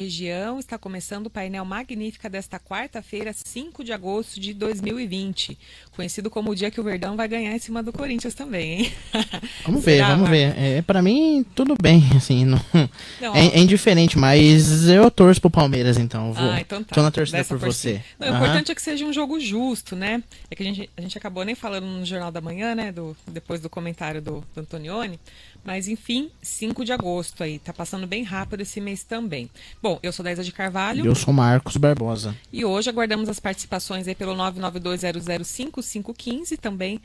região, está começando o painel Magnífica desta quarta-feira, 5 de agosto de 2020. Conhecido como o dia que o Verdão vai ganhar em cima do Corinthians também, hein? Vamos ver, vamos ver. Pra mim, tudo bem, assim, não, é indiferente, mas eu torço pro Palmeiras, então. Então tá. Tô na torcida por você. Não, o importante é que seja um jogo justo, né? É que a gente acabou nem falando no Jornal da Manhã, né? Depois do comentário do Antonioni. Mas, enfim, 5 de agosto aí. Tá passando bem rápido esse mês também. Bom, eu sou Daísa de Carvalho. Eu sou Marcos Barbosa. E hoje aguardamos as participações aí pelo 992005515, também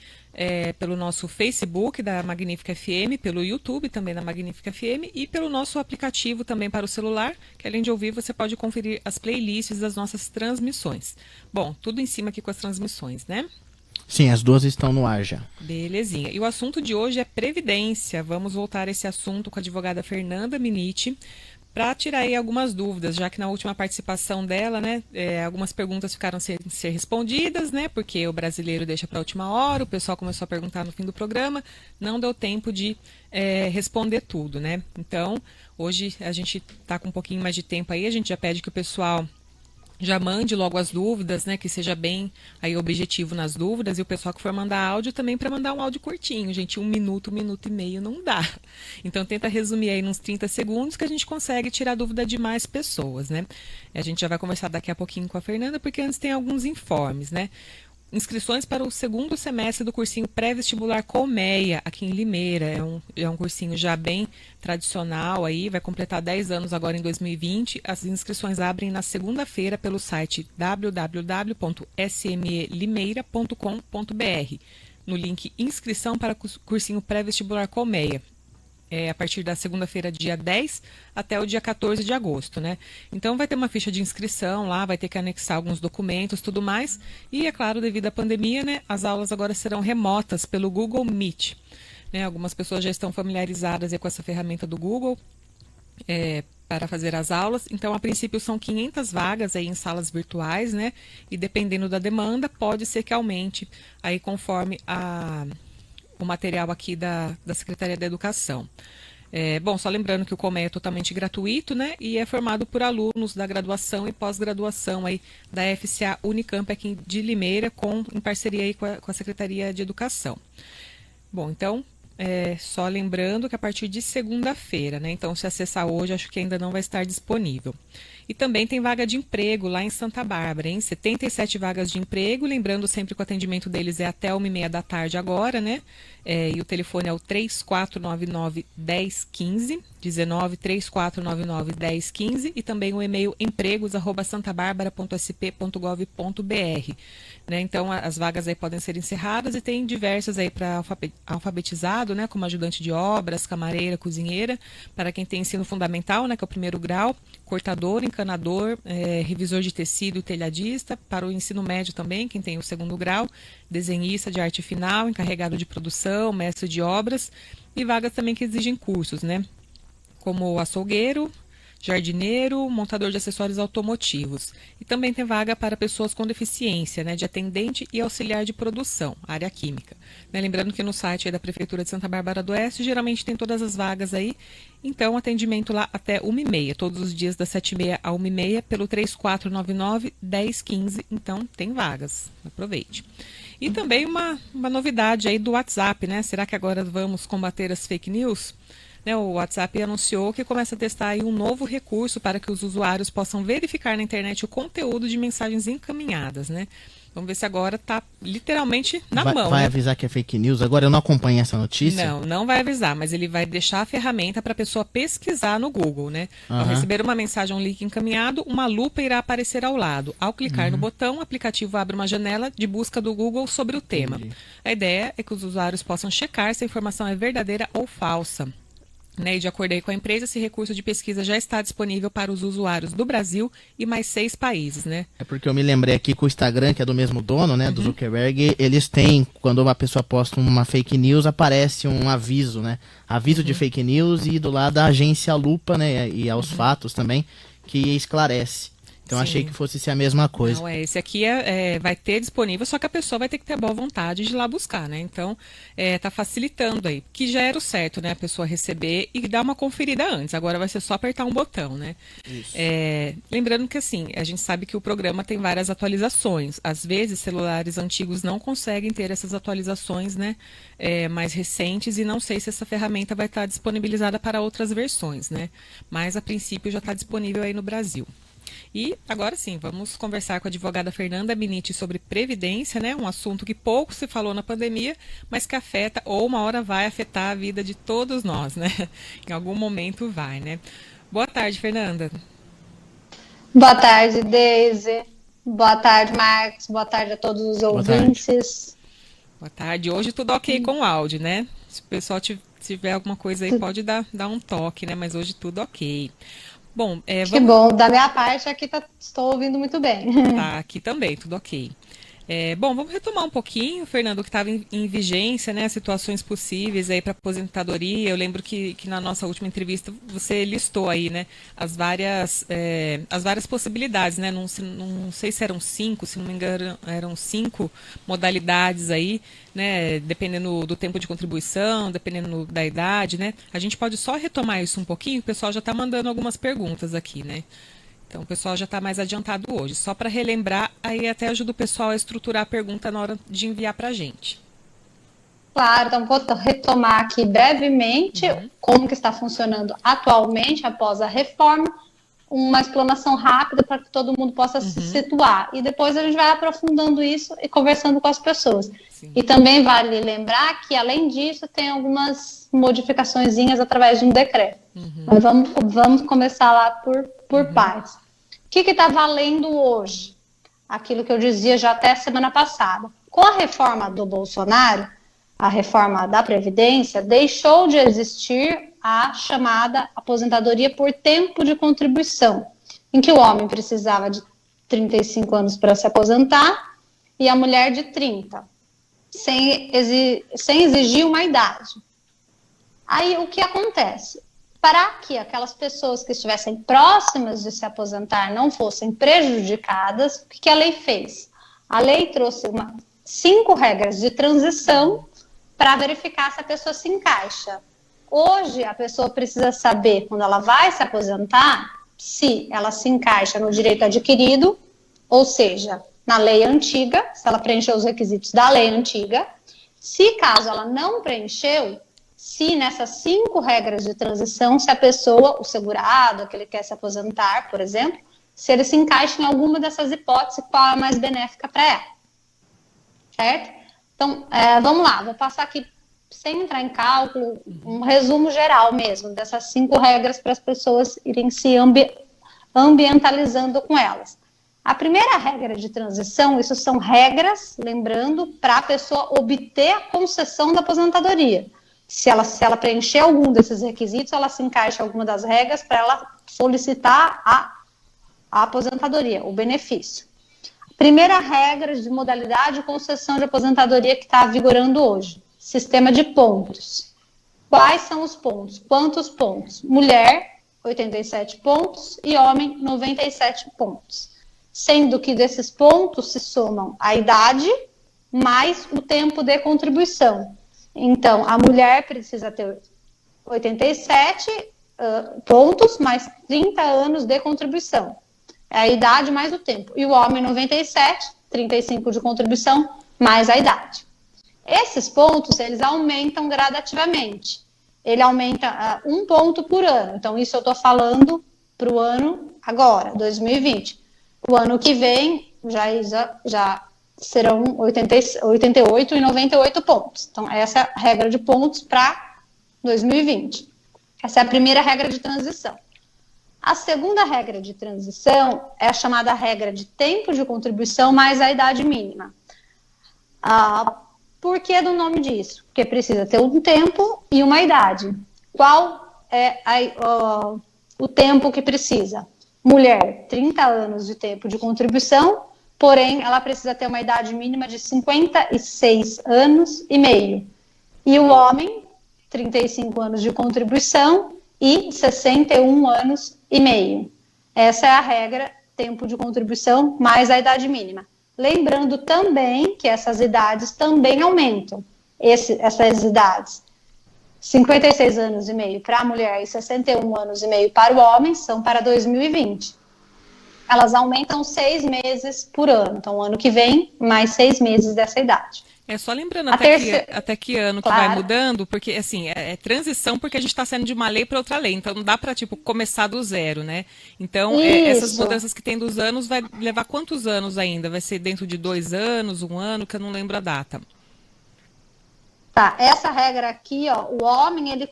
pelo nosso Facebook da Magnífica FM, pelo YouTube também da Magnífica FM e pelo nosso aplicativo também para o celular, que além de ouvir você pode conferir as playlists das nossas transmissões. Bom, tudo em cima aqui com as transmissões, né? Sim, as duas estão no ar já. Belezinha. E o assunto de hoje é Previdência. Vamos voltar a esse assunto com a advogada Fernanda Miniti para tirar aí algumas dúvidas, já que na última participação dela, né, algumas perguntas ficaram sem ser respondidas, né, porque o brasileiro deixa para a última hora, o pessoal começou a perguntar no fim do programa, não deu tempo de responder tudo, né. Então, hoje a gente está com um pouquinho mais de tempo aí, a gente já pede que o pessoal já mande logo as dúvidas, né, que seja bem aí objetivo nas dúvidas, e o pessoal que for mandar áudio também para mandar um áudio curtinho, gente, 1 minuto e meio não dá. Então tenta resumir aí nos 30 segundos que a gente consegue tirar dúvida de mais pessoas, né. A gente já vai conversar daqui a pouquinho com a Fernanda, porque antes tem alguns informes, né. Inscrições para o segundo semestre do cursinho pré-vestibular Colmeia, aqui em Limeira. É um cursinho já bem tradicional, aí, vai completar 10 anos agora em 2020. As inscrições abrem na segunda-feira pelo site www.smelimeira.com.br, no link Inscrição para cursinho pré-vestibular Colmeia. A partir da segunda-feira, dia 10, até o dia 14 de agosto, né? Então vai ter uma ficha de inscrição lá, vai ter que anexar alguns documentos, tudo mais. E, é claro, devido à pandemia, né, as aulas agora serão remotas pelo Google Meet. Né? Algumas pessoas já estão familiarizadas com essa ferramenta do Google para fazer as aulas. Então, a princípio, são 500 vagas aí em salas virtuais, né? E dependendo da demanda, pode ser que aumente aí conforme o material aqui da Secretaria da Educação. Bom, só lembrando que o Colmeia é totalmente gratuito, né? E é formado por alunos da graduação e pós-graduação aí da FCA Unicamp aqui de Limeira, em parceria aí com a Secretaria de Educação. Bom, então, só lembrando que a partir de segunda-feira, né? Então, se acessar hoje, acho que ainda não vai estar disponível. E também tem vaga de emprego lá em Santa Bárbara, hein? 77 vagas de emprego, lembrando sempre que o atendimento deles é até 1h30 da tarde agora, né? E o telefone é o 3499-1015, 19-3499-1015, e também o e-mail empregos@santabarbara.sp.gov.br. Né? Então, as vagas aí podem ser encerradas e tem diversas aí para alfabetizado, né? Como ajudante de obras, camareira, cozinheira, para quem tem ensino fundamental, né? Que é o primeiro grau, cortador, encanador, revisor de tecido e telhadista, para o ensino médio também, quem tem o segundo grau, desenhista de arte final, encarregado de produção, mestre de obras, e vagas também que exigem cursos, né? Como açougueiro, jardineiro, montador de acessórios automotivos. E também tem vaga para pessoas com deficiência, né, de atendente e auxiliar de produção, área química. Né, lembrando que no site aí da Prefeitura de Santa Bárbara do Oeste, geralmente tem todas as vagas aí. Então, atendimento lá até 1h30, todos os dias das 7h30 a 1h30, pelo 3499-1015. Então, tem vagas. Aproveite. E também uma novidade aí do WhatsApp, né? Será que agora vamos combater as fake news? O WhatsApp anunciou que começa a testar aí um novo recurso para que os usuários possam verificar na internet o conteúdo de mensagens encaminhadas, né? Vamos ver se agora está literalmente na mão. Vai avisar que é fake news? Agora eu não acompanho essa notícia. Não vai avisar, mas ele vai deixar a ferramenta para a pessoa pesquisar no Google, né? Ao receber uma mensagem, um link encaminhado, uma lupa irá aparecer ao lado. Ao clicar no botão, o aplicativo abre uma janela de busca do Google sobre o tema. A ideia é que os usuários possam checar se a informação é verdadeira ou falsa. E de acordo aí com a empresa, esse recurso de pesquisa já está disponível para os usuários do Brasil e mais 6 países, né? É porque eu me lembrei aqui que o Instagram, que é do mesmo dono, né, do Zuckerberg, eles têm, quando uma pessoa posta uma fake news, aparece um aviso, né? Aviso de fake news, e do lado da agência Lupa, né, e aos fatos também, que esclarece. Então Sim. achei que fosse ser a mesma coisa. Não, esse aqui vai ter disponível, só que a pessoa vai ter que ter boa vontade de ir lá buscar, né? Então, tá facilitando aí, que já era o certo, né? A pessoa receber e dar uma conferida antes. Agora vai ser só apertar um botão, né? Isso. Lembrando que, assim, a gente sabe que o programa tem várias atualizações. Às vezes, celulares antigos não conseguem ter essas atualizações, né? Mais recentes, e não sei se essa ferramenta vai estar disponibilizada para outras versões, né? Mas, a princípio, já está disponível aí no Brasil. E agora sim, vamos conversar com a advogada Fernanda Miniti sobre previdência, né? Um assunto que pouco se falou na pandemia, mas que afeta ou uma hora vai afetar a vida de todos nós, né? Em algum momento vai, né? Boa tarde, Fernanda. Boa tarde, Deise. Boa tarde, Marcos. Boa tarde a todos os ouvintes. Boa tarde. Hoje tudo ok com o áudio, né? Se o pessoal tiver alguma coisa aí, pode dar um toque, né? Mas hoje tudo ok. Bom, Que bom, da minha parte aqui estou ouvindo muito bem. Tá, aqui também, tudo ok. Bom, vamos retomar um pouquinho, Fernando, que estava em vigência, né, situações possíveis aí para aposentadoria. Eu lembro que na nossa última entrevista você listou aí, né, as várias possibilidades, né, não sei se eram 5, se não me engano, eram 5 modalidades aí, né, dependendo do tempo de contribuição, dependendo da idade, né. A gente pode só retomar isso um pouquinho, o pessoal já está mandando algumas perguntas aqui, né. Então, o pessoal já está mais adiantado hoje. Só para relembrar, aí até ajuda o pessoal a estruturar a pergunta na hora de enviar para a gente. Claro, então vou retomar aqui brevemente como que está funcionando atualmente após a reforma, uma explanação rápida para que todo mundo possa se situar. E depois a gente vai aprofundando isso e conversando com as pessoas. Sim. E também vale lembrar que, além disso, tem algumas modificaçõezinhas através de um decreto. Mas vamos começar lá por partes. O que está valendo hoje? Aquilo que eu dizia já até semana passada. Com a reforma do Bolsonaro, a reforma da Previdência, deixou de existir a chamada aposentadoria por tempo de contribuição, em que o homem precisava de 35 anos para se aposentar e a mulher de 30, sem exigir uma idade. Aí o que acontece? Para que aquelas pessoas que estivessem próximas de se aposentar não fossem prejudicadas, o que a lei fez? A lei trouxe 5 regras de transição para verificar se a pessoa se encaixa. Hoje, a pessoa precisa saber, quando ela vai se aposentar, se ela se encaixa no direito adquirido, ou seja, na lei antiga, se ela preencheu os requisitos da lei antiga. Se, caso ela não preencheu, se nessas 5 regras de transição, se a pessoa, o segurado, aquele que quer se aposentar, por exemplo, se ele se encaixa em alguma dessas hipóteses, qual é a mais benéfica para ela. Certo? Então, vamos lá, vou passar aqui, sem entrar em cálculo, um resumo geral mesmo, dessas 5 regras para as pessoas irem se ambientalizando com elas. A primeira regra de transição, isso são regras, lembrando, para a pessoa obter a concessão da aposentadoria. Se ela preencher algum desses requisitos, ela se encaixa em alguma das regras para ela solicitar a aposentadoria, o benefício. Primeira regra de modalidade de concessão de aposentadoria que está vigorando hoje. Sistema de pontos. Quais são os pontos? Quantos pontos? Mulher, 87 pontos e homem, 97 pontos. Sendo que desses pontos se somam a idade mais o tempo de contribuição. Então, a mulher precisa ter 87 pontos mais 30 anos de contribuição. É a idade mais o tempo. E o homem 97, 35 de contribuição, mais a idade. Esses pontos, eles aumentam gradativamente. Ele aumenta 1 ponto por ano. Então, isso eu estou falando para o ano agora, 2020. O ano que vem já serão 88 e 98 pontos. Então, essa é a regra de pontos para 2020. Essa é a primeira regra de transição. A segunda regra de transição é a chamada regra de tempo de contribuição mais a idade mínima. Por que do nome disso? Porque precisa ter um tempo e uma idade. Qual é o tempo que precisa? Mulher, 30 anos de tempo de contribuição, porém ela precisa ter uma idade mínima de 56 anos e meio. E o homem, 35 anos de contribuição e 61 anos e meio. Essa é a regra tempo de contribuição mais a idade mínima. Lembrando também que essas idades também aumentam. Essas idades, 56 anos e meio para a mulher e 61 anos e meio para o homem, são para 2020. Elas aumentam 6 meses por ano. Então, ano que vem, mais 6 meses dessa idade. É só lembrando até que ano que Claro. vai mudando, porque assim, é transição porque a gente está saindo de uma lei para outra lei, então não dá para tipo começar do zero, né? Então, essas Isso. mudanças que tem dos anos vai levar quantos anos ainda? Vai ser dentro de 2 anos, 1 ano, que eu não lembro a data. Tá, essa regra aqui, ó, o homem ele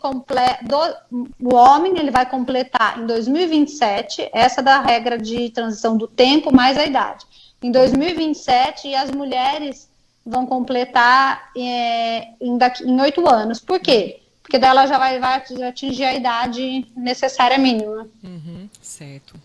vai completar em 2027, essa da regra de transição do tempo mais a idade. Em 2027, e as mulheres vão completar em 8 anos. Por quê? Porque daí ela já vai atingir a idade necessária mínima. Certo.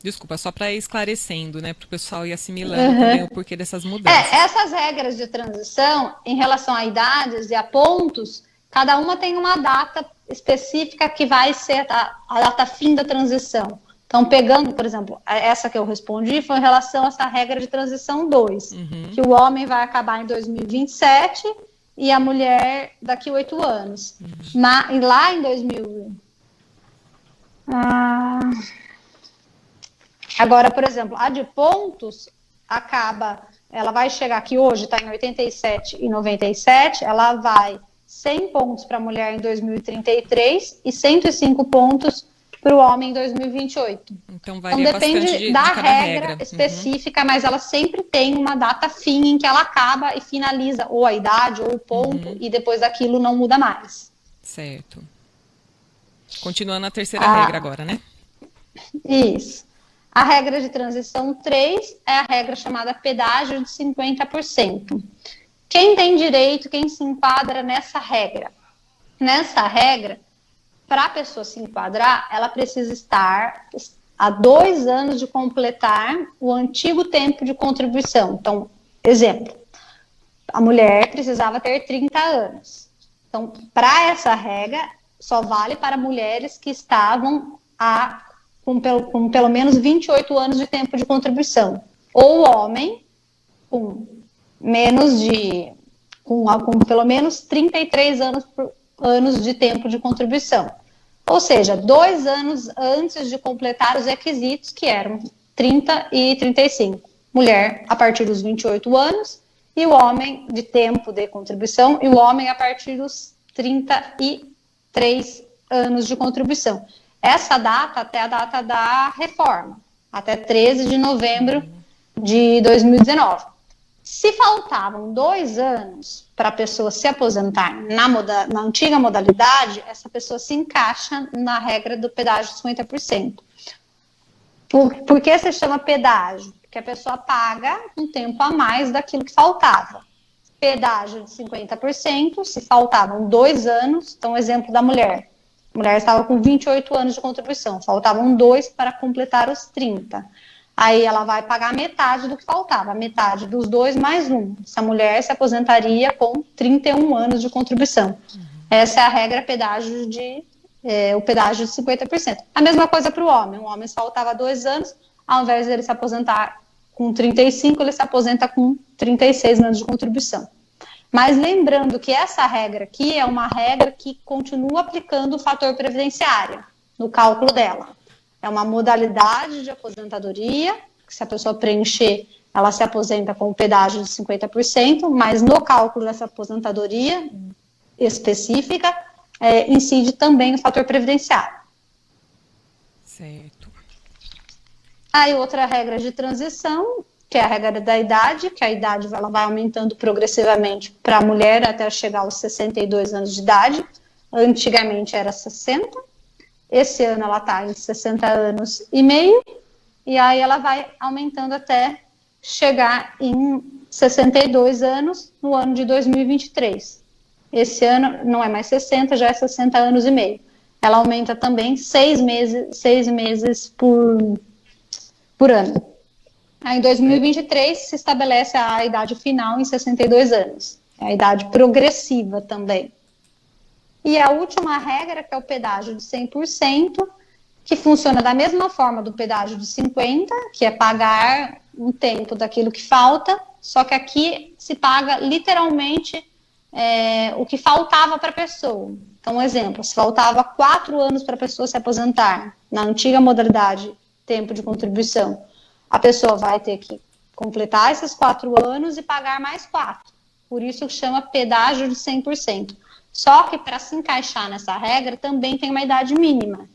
Desculpa, só para ir esclarecendo, né, para o pessoal ir assimilando também o porquê dessas mudanças. Essas regras de transição, em relação a idades e a pontos, cada uma tem uma data específica que vai ser a data fim da transição. Então, pegando, por exemplo, essa que eu respondi foi em relação a essa regra de transição 2, que o homem vai acabar em 2027 e a mulher daqui a 8 anos. Lá em 2000... Agora, por exemplo, a de pontos ela vai chegar aqui hoje, está em 87 e 97, ela vai 100 pontos para a mulher em 2033 e 105 pontos para o homem em 2028. Então varia bastante depende da de cada regra específica, mas ela sempre tem uma data fim em que ela acaba e finaliza ou a idade ou o ponto, e depois daquilo não muda mais. Certo. Continuando a terceira regra agora, né? Isso. A regra de transição 3 é a regra chamada pedágio de 50%. Quem tem direito, quem se enquadra nessa regra? Nessa regra, para a pessoa se enquadrar, ela precisa estar há 2 anos de completar o antigo tempo de contribuição. Então, exemplo, a mulher precisava ter 30 anos. Então, para essa regra, só vale para mulheres que estavam com pelo menos 28 anos de tempo de contribuição. Ou homem com pelo menos 33 anos de tempo de contribuição. Ou seja, 2 anos antes de completar os requisitos, que eram 30 e 35. Mulher a partir dos 28 anos, e o homem de tempo de contribuição, e o homem a partir dos 33 anos de contribuição. Essa data até a data da reforma, até 13 de novembro de 2019. Se faltavam 2 anos para a pessoa se aposentar na antiga modalidade, essa pessoa se encaixa na regra do pedágio de 50%. Por que se chama pedágio? Porque a pessoa paga um tempo a mais daquilo que faltava. Pedágio de 50%, se faltavam 2 anos, então exemplo da mulher. A mulher estava com 28 anos de contribuição, faltavam 2 para completar os 30. Aí ela vai pagar metade do que faltava, metade dos 2 mais 1. Essa mulher se aposentaria com 31 anos de contribuição. Essa é a regra o pedágio de 50%. A mesma coisa para o homem. O homem faltava 2 anos, ao invés de ele se aposentar com 35, ele se aposenta com 36 anos de contribuição. Mas lembrando que essa regra aqui é uma regra que continua aplicando o fator previdenciário no cálculo dela. É uma modalidade de aposentadoria, que se a pessoa preencher, ela se aposenta com o pedágio de 50%, mas no cálculo dessa aposentadoria específica, incide também o fator previdenciário. Certo. Aí outra regra de transição, que é a regra da idade, que a idade ela vai aumentando progressivamente para a mulher até chegar aos 62 anos de idade. Antigamente era 60. Esse ano ela está em 60 anos e meio. E aí ela vai aumentando até chegar em 62 anos no ano de 2023. Esse ano não é mais 60, já é 60 anos e meio. Ela aumenta também 6 meses por ano. Aí, em 2023, se estabelece a idade final em 62 anos. É a idade progressiva também. E a última regra, que é o pedágio de 100%, que funciona da mesma forma do pedágio de 50, que é pagar um tempo daquilo que falta, só que aqui se paga literalmente o que faltava para a pessoa. Então, um exemplo, se faltava 4 anos para a pessoa se aposentar, na antiga modalidade tempo de contribuição, a pessoa vai ter que completar esses 4 anos e pagar mais 4. Por isso que chama pedágio de 100%. Só que para se encaixar nessa regra também tem uma idade mínima,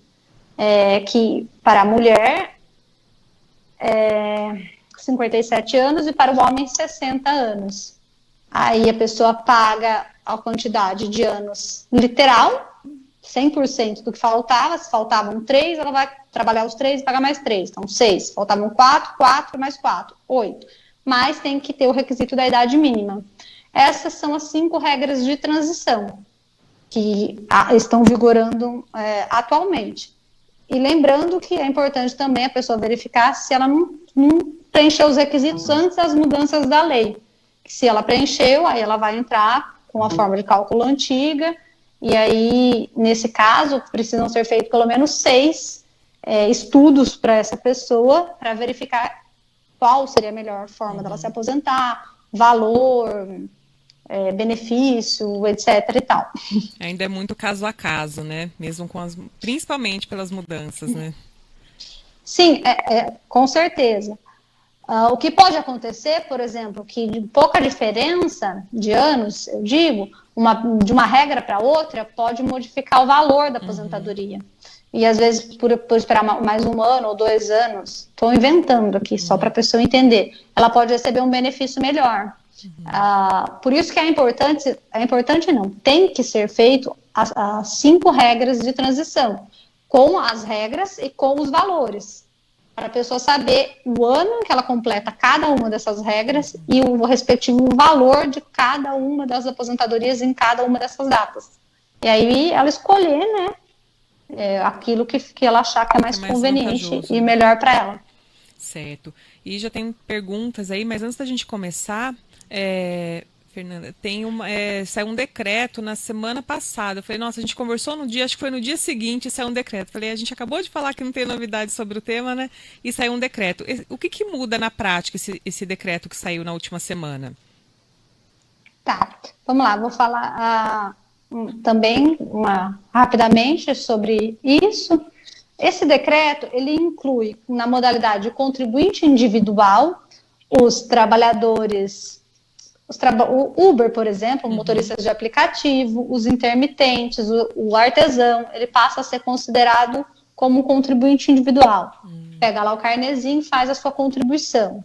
que para a mulher 57 anos e para o homem 60 anos. Aí a pessoa paga a quantidade de anos literal, 100% do que faltava. Se faltavam 3, ela vai trabalhar os 3 e pagar mais 3. Então, 6. Faltavam 4, 4 mais 4, 8. Mas tem que ter o requisito da idade mínima. Essas são as 5 regras de transição que estão vigorando atualmente. E lembrando que é importante também a pessoa verificar se ela não preencheu os requisitos antes das mudanças da lei. Se ela preencheu, aí ela vai entrar com a forma de cálculo antiga, e aí, nesse caso, precisam ser feitos pelo menos 6 estudos para essa pessoa, para verificar qual seria a melhor forma dela se aposentar, valor, benefício, etc. e tal. Ainda é muito caso a caso, né? Mesmo principalmente pelas mudanças, né? Sim, com certeza. O que pode acontecer, por exemplo, que de pouca diferença de anos, eu digo, de uma regra para outra, pode modificar o valor da aposentadoria. E às vezes, por esperar mais 1 ano ou 2 anos, estou inventando aqui só para a pessoa entender, ela pode receber um benefício melhor. Por isso que é importante não, tem que ser feito as 5 regras de transição, com as regras e com os valores, para a pessoa saber o ano que ela completa cada uma dessas regras e o respectivo valor de cada uma das aposentadorias em cada uma dessas datas. E aí ela escolher, né, aquilo que ela achar que é mais conveniente e melhor para ela. Certo. E já tem perguntas aí, mas antes da gente começar, Fernanda, saiu um decreto na semana passada. Eu falei, nossa, a gente conversou no dia, acho que foi no dia seguinte, saiu um decreto. Eu falei, a gente acabou de falar que não tem novidade sobre o tema, né? E saiu um decreto. O que muda na prática esse decreto que saiu na última semana? Tá, vamos lá, vou falar também rapidamente sobre isso. Esse decreto, ele inclui na modalidade de contribuinte individual os trabalhadores, o Uber, por exemplo, motoristas de aplicativo, os intermitentes, o artesão, ele passa a ser considerado como um contribuinte individual. Pega lá o carnezinho e faz a sua contribuição.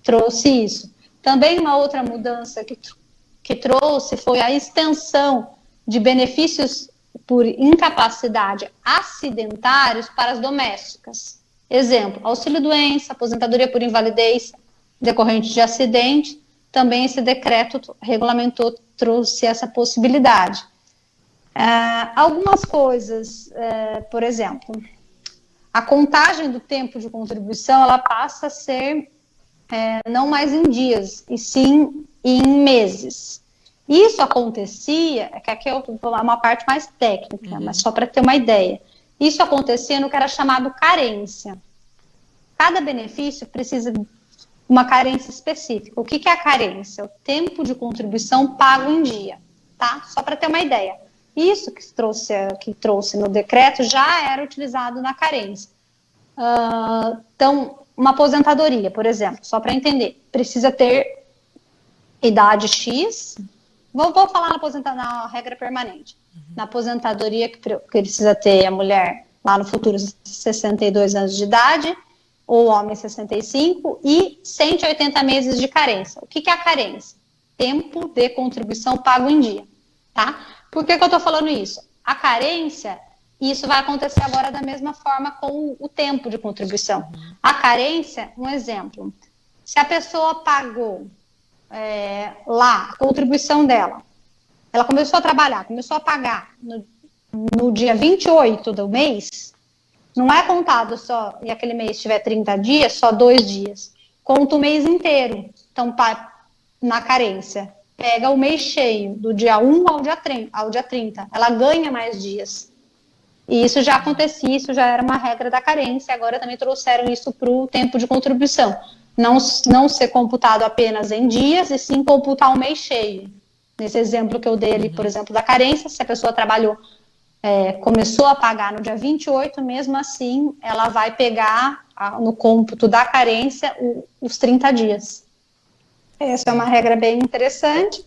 Trouxe isso. Também uma outra mudança que trouxe foi a extensão de benefícios por incapacidade acidentários para as domésticas. Exemplo, auxílio-doença, aposentadoria por invalidez decorrente de acidente. Também esse decreto regulamentou, trouxe essa possibilidade. Algumas coisas, por exemplo, a contagem do tempo de contribuição, ela passa a ser não mais em dias, e sim em meses. Isso acontecia, que aqui é uma parte mais técnica, mas só para ter uma ideia. Isso acontecia no que era chamado carência. Cada benefício precisa de uma carência específica. O que é a carência? O tempo de contribuição pago em dia, tá? Só para ter uma ideia. Isso que trouxe no decreto já era utilizado na carência. Então, uma aposentadoria, por exemplo, só para entender, precisa ter idade X. Vou falar na regra permanente. Na aposentadoria que precisa ter a mulher lá no futuro 62 anos de idade, ou o homem 65, e 180 meses de carência. O que é a carência? Tempo de contribuição pago em dia, tá? Por que eu estou falando isso? A carência, isso vai acontecer agora da mesma forma com o tempo de contribuição. A carência, um exemplo, se a pessoa pagou lá a contribuição dela, ela começou a trabalhar, começou a pagar no dia 28 do mês, não é contado só, e aquele mês tiver 30 dias, só 2 dias. Conta o mês inteiro. Então, na carência, pega o mês cheio, do dia 1 ao dia 30. Ela ganha mais dias. E isso já acontecia, isso já era uma regra da carência, agora também trouxeram isso para o tempo de contribuição. Não ser computado apenas em dias, e sim computar o mês cheio. Nesse exemplo que eu dei ali, por exemplo, da carência, se a pessoa trabalhou, começou a pagar no dia 28, mesmo assim, ela vai pegar no cômputo da carência os 30 dias. Essa é uma regra bem interessante.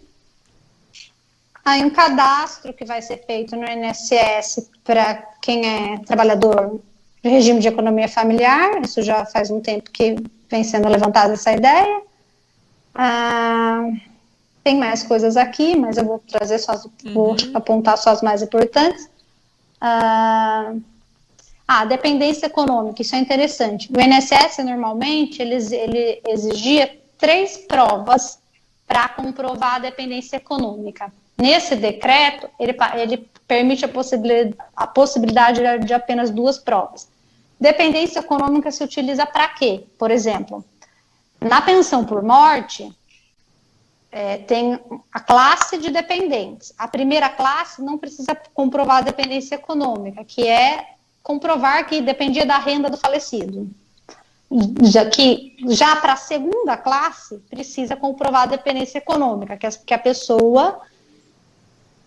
Aí um cadastro que vai ser feito no INSS para quem é trabalhador de regime de economia familiar, isso já faz um tempo que vem sendo levantada essa ideia. Tem mais coisas aqui, mas eu vou trazer vou apontar só as mais importantes. Dependência econômica, isso é interessante. O INSS, normalmente, ele exigia 3 provas para comprovar a dependência econômica. Nesse decreto, ele permite a possibilidade de apenas 2 provas. Dependência econômica se utiliza para quê? Por exemplo, na pensão por morte, tem a classe de dependentes. A primeira classe não precisa comprovar a dependência econômica, que é comprovar que dependia da renda do falecido. Já para a segunda classe, precisa comprovar a dependência econômica, que a pessoa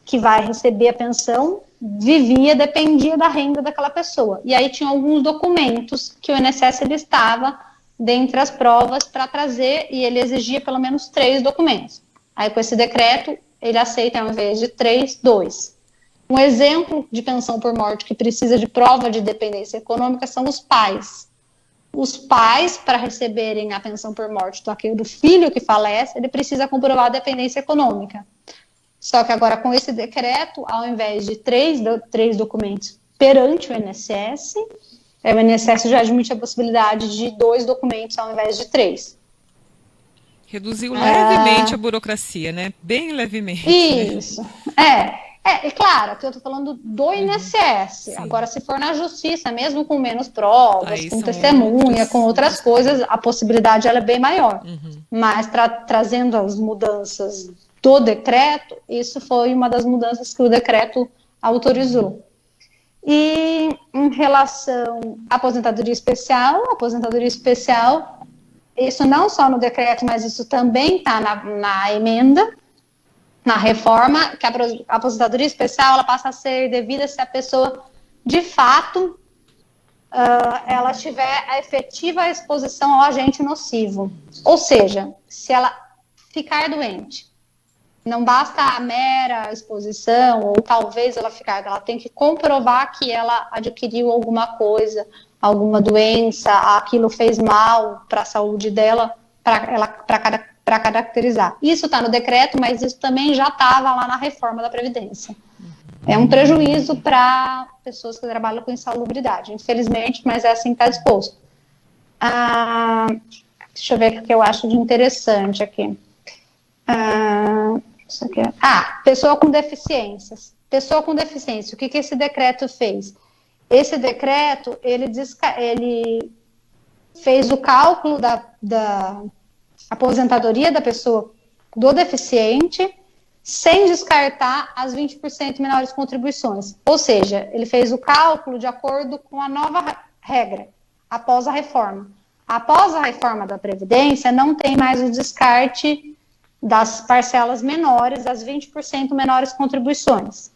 que vai receber a pensão dependia da renda daquela pessoa. E aí tinha alguns documentos que o INSS listava dentre as provas para trazer, e ele exigia pelo menos 3 documentos. Aí com esse decreto, ele aceita ao invés de 3, 2. Um exemplo de pensão por morte que precisa de prova de dependência econômica são os pais. Os pais, para receberem a pensão por morte do filho que falece, ele precisa comprovar a dependência econômica. Só que agora, com esse decreto, ao invés de 3 documentos perante o INSS, o INSS já admite a possibilidade de 2 documentos ao invés de 3. Reduziu levemente a burocracia, né? Bem levemente. Isso. Né? Claro, que eu estou falando do INSS. Sim. Agora, se for na justiça, mesmo com menos provas, aí com testemunha, com outras coisas, a possibilidade ela é bem maior. Mas trazendo as mudanças do decreto, isso foi uma das mudanças que o decreto autorizou. E em relação à aposentadoria especial, isso não só no decreto, mas isso também está na emenda, na reforma, que a aposentadoria especial ela passa a ser devida se a pessoa, de fato, ela tiver a efetiva exposição ao agente nocivo. Ou seja, se ela ficar doente, não basta a mera exposição, ou talvez ela tem que comprovar que ela adquiriu alguma coisa, alguma doença, aquilo fez mal para a saúde dela, para caracterizar. Isso está no decreto, mas isso também já estava lá na reforma da Previdência. É um prejuízo para pessoas que trabalham com insalubridade, infelizmente, mas é assim que está disposto. Deixa eu ver o que eu acho de interessante aqui. Isso aqui pessoa com deficiências. Pessoa com deficiência, o que esse decreto fez? Esse decreto, ele fez o cálculo da aposentadoria da pessoa do deficiente sem descartar as 20% menores contribuições. Ou seja, ele fez o cálculo de acordo com a nova regra, após a reforma. Após a reforma da Previdência, não tem mais o descarte das parcelas menores, das 20% menores contribuições.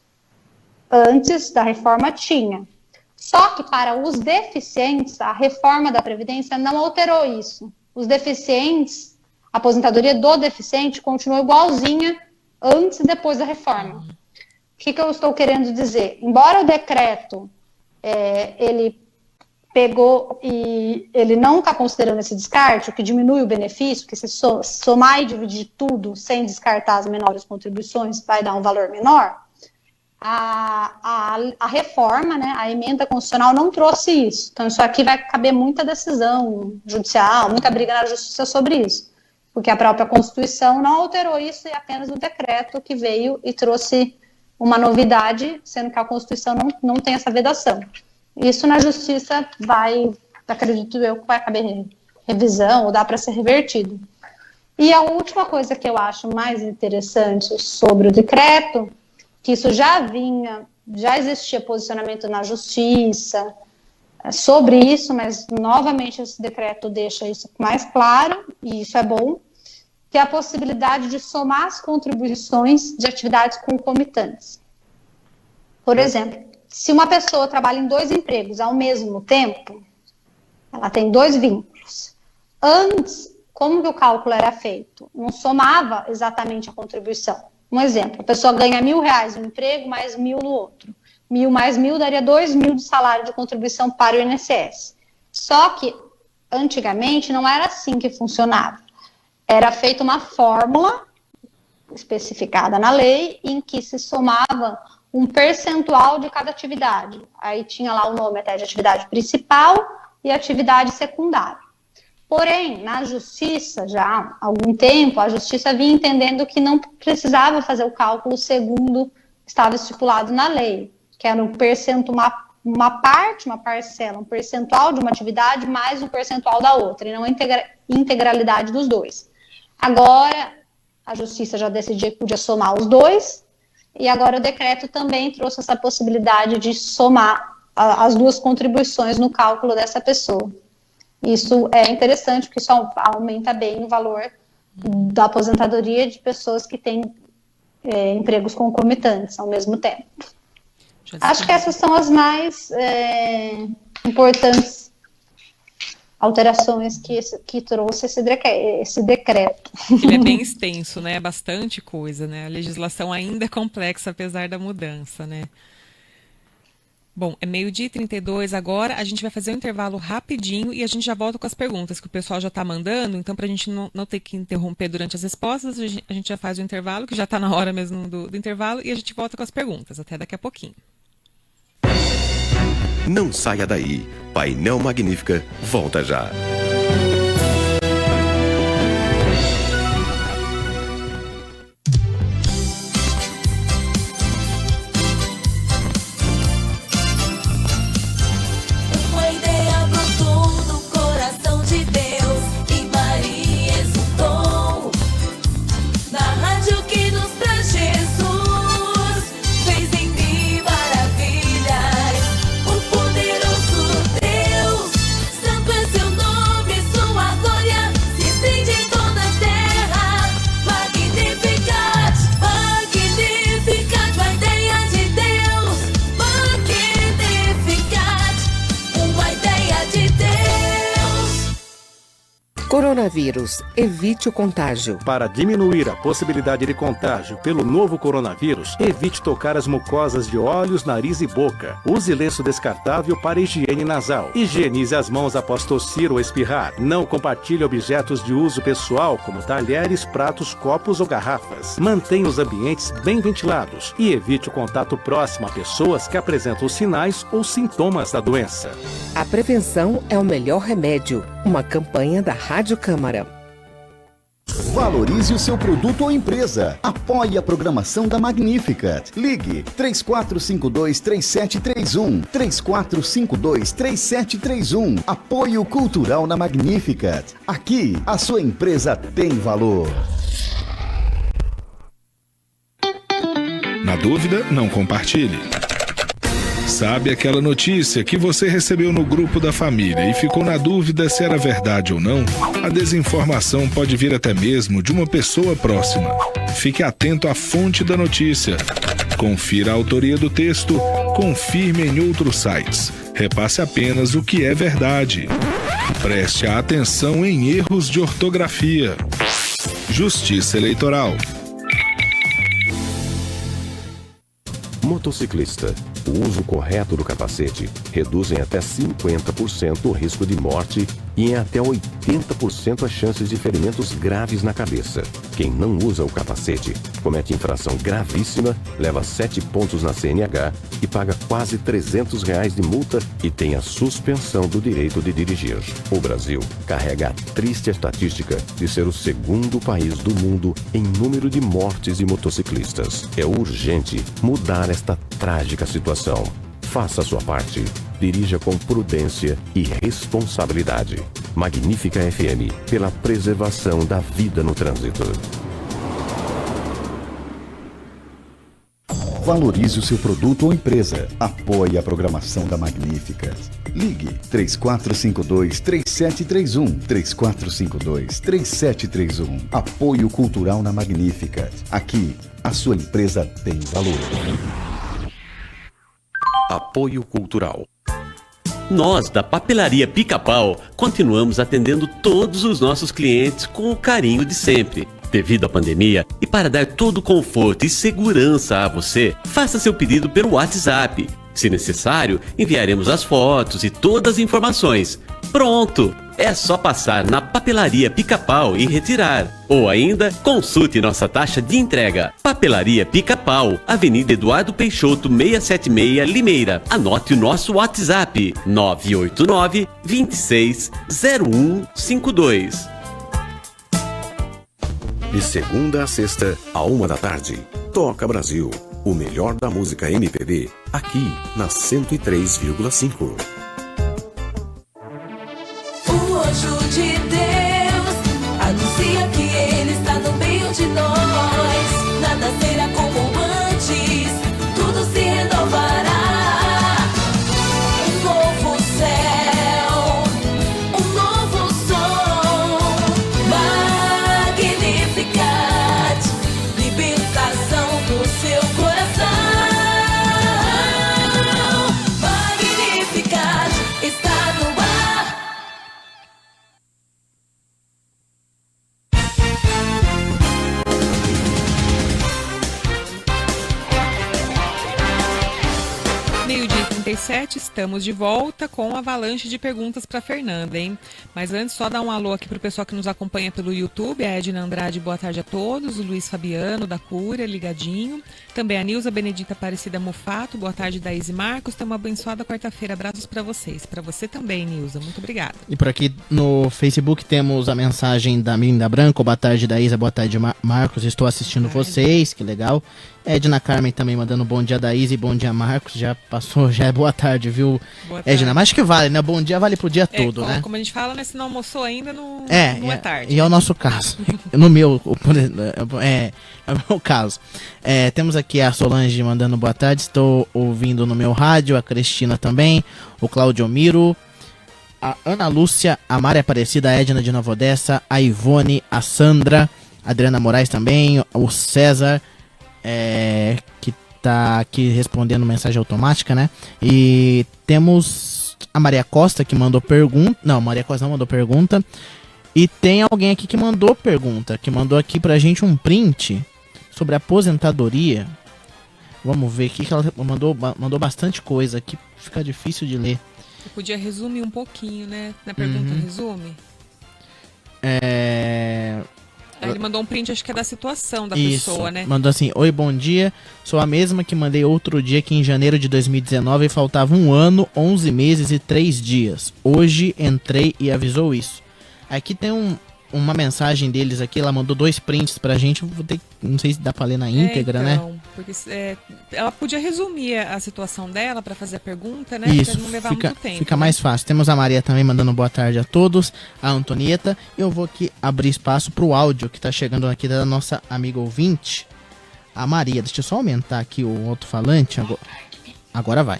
Antes da reforma tinha. Só que para os deficientes, a reforma da Previdência não alterou isso. Os deficientes, a aposentadoria do deficiente continuou igualzinha antes e depois da reforma. O que eu estou querendo dizer? Embora o decreto, ele pegou e ele não está considerando esse descarte, o que diminui o benefício, que se somar e dividir tudo sem descartar as menores contribuições vai dar um valor menor, a reforma, né, a emenda constitucional não trouxe isso. Então isso aqui vai caber muita decisão judicial, muita briga na justiça sobre isso, porque a própria Constituição não alterou isso e apenas o decreto que veio e trouxe uma novidade, sendo que a Constituição não tem essa vedação. Isso na justiça acredito eu, que vai caber revisão ou dá para ser revertido. E a última coisa que eu acho mais interessante sobre o decreto, que isso já vinha Já existia posicionamento na justiça sobre isso, mas novamente esse decreto deixa isso mais claro, e isso é bom, que é a possibilidade de somar as contribuições de atividades concomitantes. Por exemplo, se uma pessoa trabalha em 2 empregos ao mesmo tempo, ela tem 2 vínculos. Antes, como que o cálculo era feito? Não somava exatamente a contribuição. Um exemplo, a pessoa ganha R$1.000 no emprego, mais 1.000 no outro. 1.000 mais 1.000 daria 2.000 de salário de contribuição para o INSS. Só que, antigamente, não era assim que funcionava. Era feita uma fórmula especificada na lei, em que se somava um percentual de cada atividade. Aí tinha lá o nome até de atividade principal e atividade secundária. Porém, na justiça, já há algum tempo, a justiça vinha entendendo que não precisava fazer o cálculo segundo estava estipulado na lei, que era um uma parcela, um percentual de uma atividade mais um percentual da outra, e não a integralidade dos dois. Agora, a justiça já decidiu que podia somar os dois, e agora o decreto também trouxe essa possibilidade de somar as 2 contribuições no cálculo dessa pessoa. Isso é interessante, porque isso aumenta bem o valor da aposentadoria de pessoas que têm empregos concomitantes ao mesmo tempo. Acho que essas são as mais importantes alterações que trouxe esse decreto. Ele é bem extenso, né? É bastante coisa, né? A legislação ainda é complexa, apesar da mudança, né? Bom, é 12h32 agora, a gente vai fazer um intervalo rapidinho e a gente já volta com as perguntas que o pessoal já está mandando, então para a gente não ter que interromper durante as respostas, a gente já faz o intervalo, que já está na hora mesmo do intervalo, e a gente volta com as perguntas, até daqui a pouquinho. Não saia daí, Painel Magnífica volta já. Coronavírus. Evite o contágio. Para diminuir a possibilidade de contágio pelo novo coronavírus, evite tocar as mucosas de olhos, nariz e boca. Use lenço descartável para higiene nasal. Higienize as mãos após tossir ou espirrar. Não compartilhe objetos de uso pessoal, como talheres, pratos, copos ou garrafas. Mantenha os ambientes bem ventilados e evite o contato próximo a pessoas que apresentam sinais ou sintomas da doença. A prevenção é o melhor remédio. Uma campanha da Rádio Câmara. Valorize o seu produto ou empresa. Apoie a programação da Magnificat. Ligue 3452-3731. 3452-3731. Apoio cultural na Magnificat. Aqui, a sua empresa tem valor. Na dúvida, não compartilhe. Sabe aquela notícia que você recebeu no grupo da família e ficou na dúvida se era verdade ou não? A desinformação pode vir até mesmo de uma pessoa próxima. Fique atento à fonte da notícia. Confira a autoria do texto, confirme em outros sites. Repasse apenas o que é verdade. Preste atenção em erros de ortografia. Justiça Eleitoral. Motociclista. O uso correto do capacete reduz em até 50% o risco de morte e em até 80% as chances de ferimentos graves na cabeça. Quem não usa o capacete comete infração gravíssima, leva 7 pontos na CNH e paga quase R$300 de multa e tem a suspensão do direito de dirigir. O Brasil carrega a triste estatística de ser o segundo país do mundo em número de mortes de motociclistas. É urgente mudar esta trágica situação. Faça a sua parte. Dirija com prudência e responsabilidade. Magnífica FM, pela preservação da vida no trânsito. Valorize o seu produto ou empresa. Apoie a programação da Magnífica. Ligue 3452-3731. 3452-3731. Apoio cultural na Magnífica. Aqui, a sua empresa tem valor. Apoio cultural. Nós, da Papelaria Pica-Pau, continuamos atendendo todos os nossos clientes com o carinho de sempre. Devido à pandemia e para dar todo o conforto e segurança a você, faça seu pedido pelo WhatsApp. Se necessário, enviaremos as fotos e todas as informações. Pronto! É só passar na Papelaria Pica-Pau e retirar. Ou ainda, consulte nossa taxa de entrega. Papelaria Pica-Pau, Avenida Eduardo Peixoto 676, Limeira. Anote o nosso WhatsApp: 989 26 0152. De segunda a sexta, à 1h, Toca Brasil. O melhor da música MPB, aqui na 103,5. O anjo de Deus anuncia que ele está no meio de nós. Nada será como antes, tudo se renovará. Um novo céu, um novo som. Magnificat, libertação do seu coração. Magnificat está no ar. Meio-dia e 37, estamos de volta com a avalanche de perguntas para Fernanda, hein? Mas antes, só dar um alô aqui para o pessoal que nos acompanha pelo YouTube, a Edna Andrade, boa tarde a todos, o Luiz Fabiano, da Cúria, ligadinho. Também a Nilza Benedita Aparecida Mufato, boa tarde, Daís e Marcos, tem uma abençoada quarta-feira, abraços para vocês. Para você também, Nilza, muito obrigada. E por aqui no Facebook temos a mensagem da Melinda Branco, boa tarde, Daísa, boa tarde, Marcos, estou assistindo vocês, que legal. Edna Carmen também mandando bom dia, Daísa, e bom dia, Marcos, já passou, já é boa tarde, viu, boa tarde. Edna? Mas acho que vale, né? Bom dia vale pro dia todo, né? Como a gente fala, né? Se não almoçou ainda, não é tarde. E é o nosso caso. No meu, é o meu caso. Temos aqui a Solange mandando boa tarde, estou ouvindo no meu rádio, a Cristina também, o Claudio Miro, a Ana Lúcia, a Maria Aparecida, a Edna de Nova Odessa, a Ivone, a Sandra, a Adriana Moraes também, o César, que tá aqui respondendo mensagem automática, né? E temos a Maria Costa que mandou pergunta. Não, Maria Costa não mandou pergunta. E tem alguém aqui que mandou pergunta, que mandou aqui pra gente um print sobre aposentadoria. Vamos ver aqui que ela mandou bastante coisa aqui, fica difícil de ler. Eu podia resumir um pouquinho, né? Na pergunta resume. Ele mandou um print, acho que é da situação da pessoa, né? Mandou assim: oi, bom dia. Sou a mesma que mandei outro dia que em janeiro de 2019 faltava 1 ano, 11 meses e 3 dias. Hoje entrei e avisou isso. Aqui tem uma mensagem deles aqui, ela mandou 2 prints pra gente. Vou ter, não sei se dá pra ler na íntegra, né? Porque ela podia resumir a situação dela pra fazer a pergunta, né? Isso, pra não levar muito tempo. Fica mais fácil. Temos a Maria também mandando boa tarde a todos, a Antonieta. Eu vou aqui abrir espaço pro áudio que tá chegando aqui da nossa amiga ouvinte, a Maria. Deixa eu só aumentar aqui o alto-falante. Agora vai.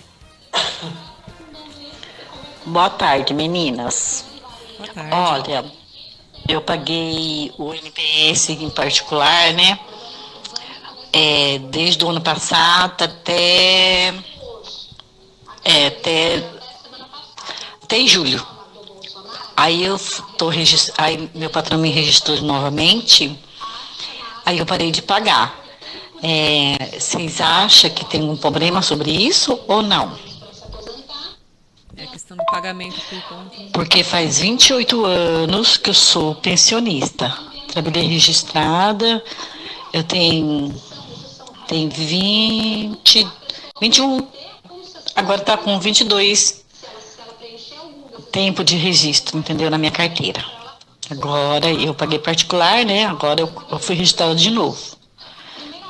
Boa tarde, meninas. Boa tarde. Olha, eu paguei o NPS em particular, né? Desde o ano passado até julho. Aí aí meu patrão me registrou novamente. Aí eu parei de pagar. Vocês acham que tem um problema sobre isso ou não? É questão do pagamento por conta. Porque faz 28 anos que eu sou pensionista. Trabalhei registrada. Eu tenho 21. Agora tá com 22 tempo de registro, entendeu? Na minha carteira. Agora eu paguei particular, né? Agora eu fui registrada de novo.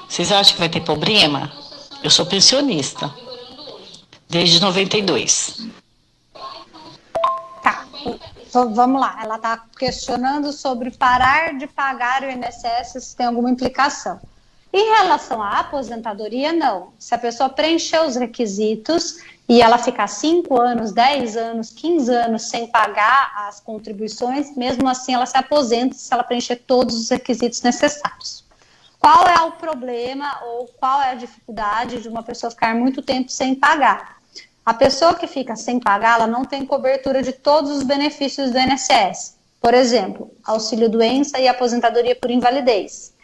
Vocês acham que vai ter problema? Eu sou pensionista. Desde 92. Tá, vamos lá. Ela está questionando sobre parar de pagar o INSS, se tem alguma implicação. Em relação à aposentadoria, não. Se a pessoa preencher os requisitos e ela ficar 5 anos, 10 anos, 15 anos sem pagar as contribuições, mesmo assim ela se aposenta se ela preencher todos os requisitos necessários. Qual é o problema ou qual é a dificuldade de uma pessoa ficar muito tempo sem pagar? A pessoa que fica sem pagar, ela não tem cobertura de todos os benefícios do INSS. Por exemplo, auxílio-doença e aposentadoria por invalidez.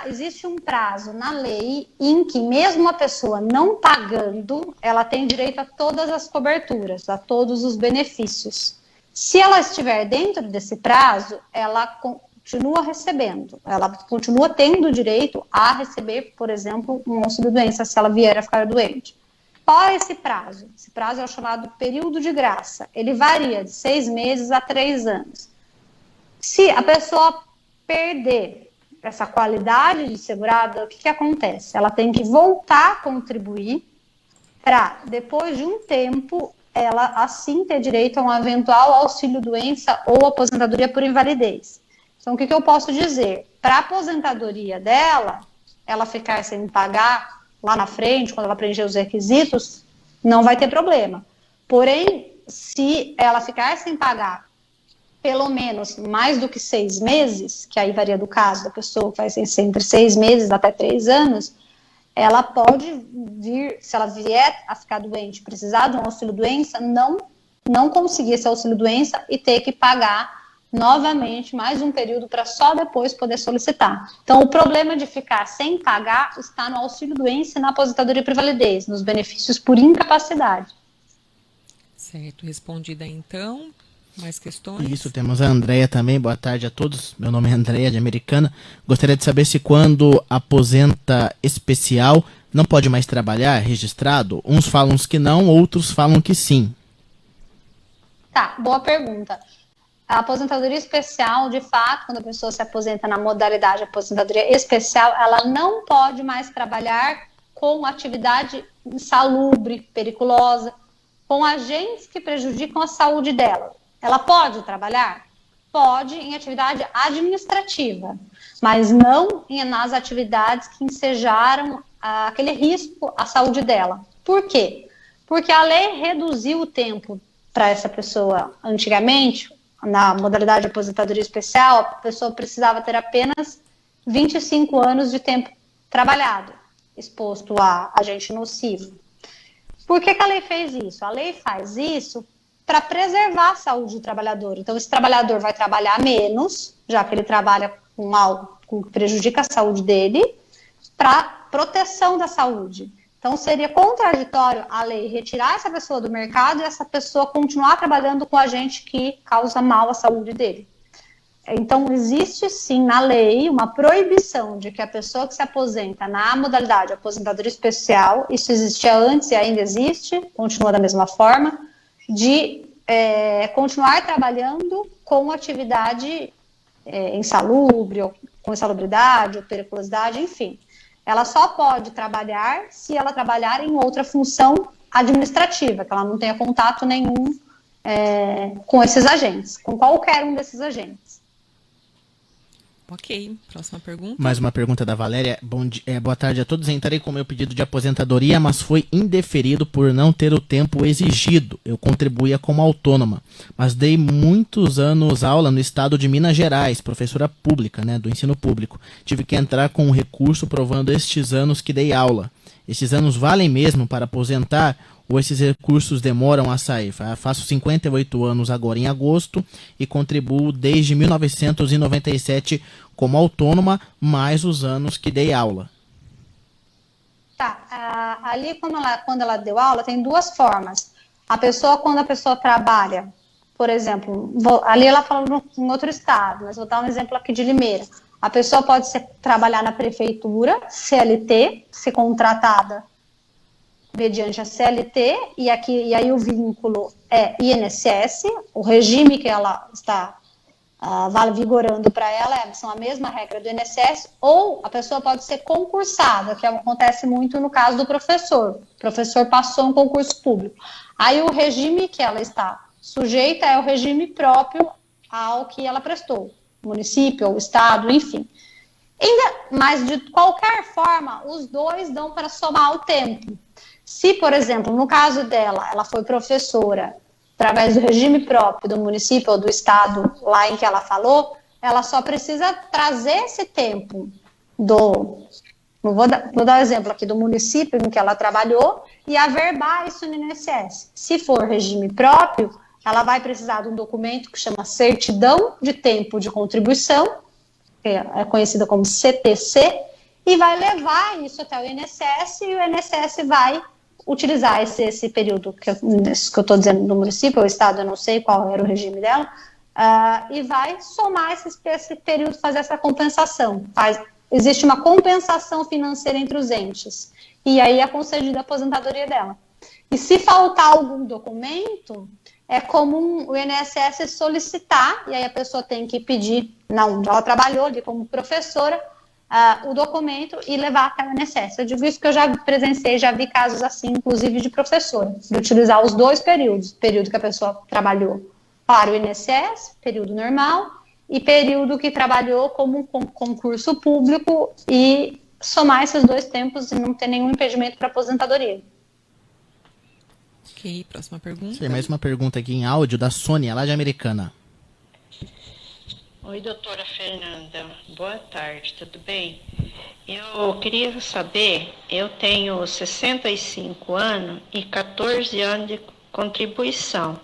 Existe um prazo na lei em que mesmo a pessoa não pagando, ela tem direito a todas as coberturas, a todos os benefícios. Se ela estiver dentro desse prazo, ela continua recebendo, ela continua tendo direito a receber, por exemplo, um auxílio-doença, se ela vier a ficar doente. Qual é esse prazo? Esse prazo é o chamado período de graça. Ele varia de 6 meses a 3 anos. Se a pessoa perder essa qualidade de segurada, o que acontece? Ela tem que voltar a contribuir para, depois de um tempo, ela assim ter direito a um eventual auxílio-doença ou aposentadoria por invalidez. Então, o que eu posso dizer? Para a aposentadoria dela, ela ficar sem pagar lá na frente, quando ela preencher os requisitos, não vai ter problema. Porém, se ela ficar sem pagar pelo menos mais do que 6 meses, que aí varia do caso da pessoa, que vai ser entre 6 meses até 3 anos, ela pode vir, se ela vier a ficar doente, precisar de um auxílio-doença, não conseguir esse auxílio-doença e ter que pagar novamente mais um período para só depois poder solicitar. Então, o problema de ficar sem pagar está no auxílio-doença e na aposentadoria por invalidez, nos benefícios por incapacidade. Certo, respondida então. Mais questões? Isso, temos a Andréia também. Boa tarde a todos. Meu nome é Andréia, de Americana. Gostaria de saber se quando aposenta especial não pode mais trabalhar registrado? Uns falam que não, outros falam que sim. Tá, boa pergunta. A aposentadoria especial, de fato, quando a pessoa se aposenta na modalidade aposentadoria especial, ela não pode mais trabalhar com atividade insalubre, periculosa, com agentes que prejudicam a saúde dela. Ela pode trabalhar? Pode em atividade administrativa, mas não nas atividades que ensejaram aquele risco à saúde dela. Por quê? Porque a lei reduziu o tempo para essa pessoa. Antigamente, na modalidade de aposentadoria especial, a pessoa precisava ter apenas 25 anos de tempo trabalhado, exposto a agente nocivo. Por que a lei fez isso? A lei faz isso para preservar a saúde do trabalhador. Então, esse trabalhador vai trabalhar menos, já que ele trabalha com algo que prejudica a saúde dele, para proteção da saúde. Então, seria contraditório a lei retirar essa pessoa do mercado e essa pessoa continuar trabalhando com agente que causa mal à saúde dele. Então, existe sim na lei uma proibição de que a pessoa que se aposenta na modalidade aposentadoria especial, isso existia antes e ainda existe, continua da mesma forma, de continuar trabalhando com atividade insalubre, ou com insalubridade, ou periculosidade, enfim. Ela só pode trabalhar se ela trabalhar em outra função administrativa, que ela não tenha contato nenhum com esses agentes, com qualquer um desses agentes. Ok, próxima pergunta. Mais uma pergunta da Valéria. Boa tarde a todos. Entrei com meu pedido de aposentadoria, mas foi indeferido por não ter o tempo exigido. Eu contribuía como autônoma, mas dei muitos anos aula no estado de Minas Gerais, professora pública, do ensino público. Tive que entrar com um recurso provando estes anos que dei aula. Estes anos valem mesmo para aposentar ou esses recursos demoram a sair? Faço 58 anos agora em agosto e contribuo desde 1997 como autônoma, mais os anos que dei aula. Tá, ali quando ela deu aula, tem duas formas. Quando a pessoa trabalha, por exemplo, ali ela falou em outro estado, mas vou dar um exemplo aqui de Limeira. A pessoa pode trabalhar na prefeitura, CLT, ser contratada mediante a CLT, e aí o vínculo é INSS, o regime que ela está vigorando para ela são a mesma regra do INSS, ou a pessoa pode ser concursada, que acontece muito no caso do professor. O professor passou um concurso público. Aí o regime que ela está sujeita é o regime próprio ao que ela prestou, município ou estado, enfim. Mas, de qualquer forma, os dois dão para somar o tempo. Se, por exemplo, no caso dela, ela foi professora através do regime próprio do município ou do estado lá em que ela falou, ela só precisa trazer esse tempo vou dar um exemplo aqui do município em que ela trabalhou e averbar isso no INSS. Se for regime próprio, ela vai precisar de um documento que chama Certidão de Tempo de Contribuição, que é conhecida como CTC, e vai levar isso até o INSS e o INSS vai utilizar esse período que eu estou dizendo do município, ou estado, eu não sei qual era o regime dela, e vai somar esse período, fazer essa compensação. Existe uma compensação financeira entre os entes, e aí é concedida a aposentadoria dela. E se faltar algum documento, é comum o INSS solicitar, e aí a pessoa tem que pedir, onde ela trabalhou ali como professora, o documento e levar até o INSS. Eu digo isso porque eu já presenciei, já vi casos assim, inclusive de professora, de utilizar os dois períodos, período que a pessoa trabalhou para o INSS, período normal, e período que trabalhou como um concurso público e somar esses dois tempos e não ter nenhum impedimento para aposentadoria. Ok, próxima pergunta. Tem mais uma pergunta aqui em áudio da Sônia, lá de Americana. Oi, doutora Fernanda. Boa tarde, tudo bem? Eu queria saber, eu tenho 65 anos e 14 anos de contribuição.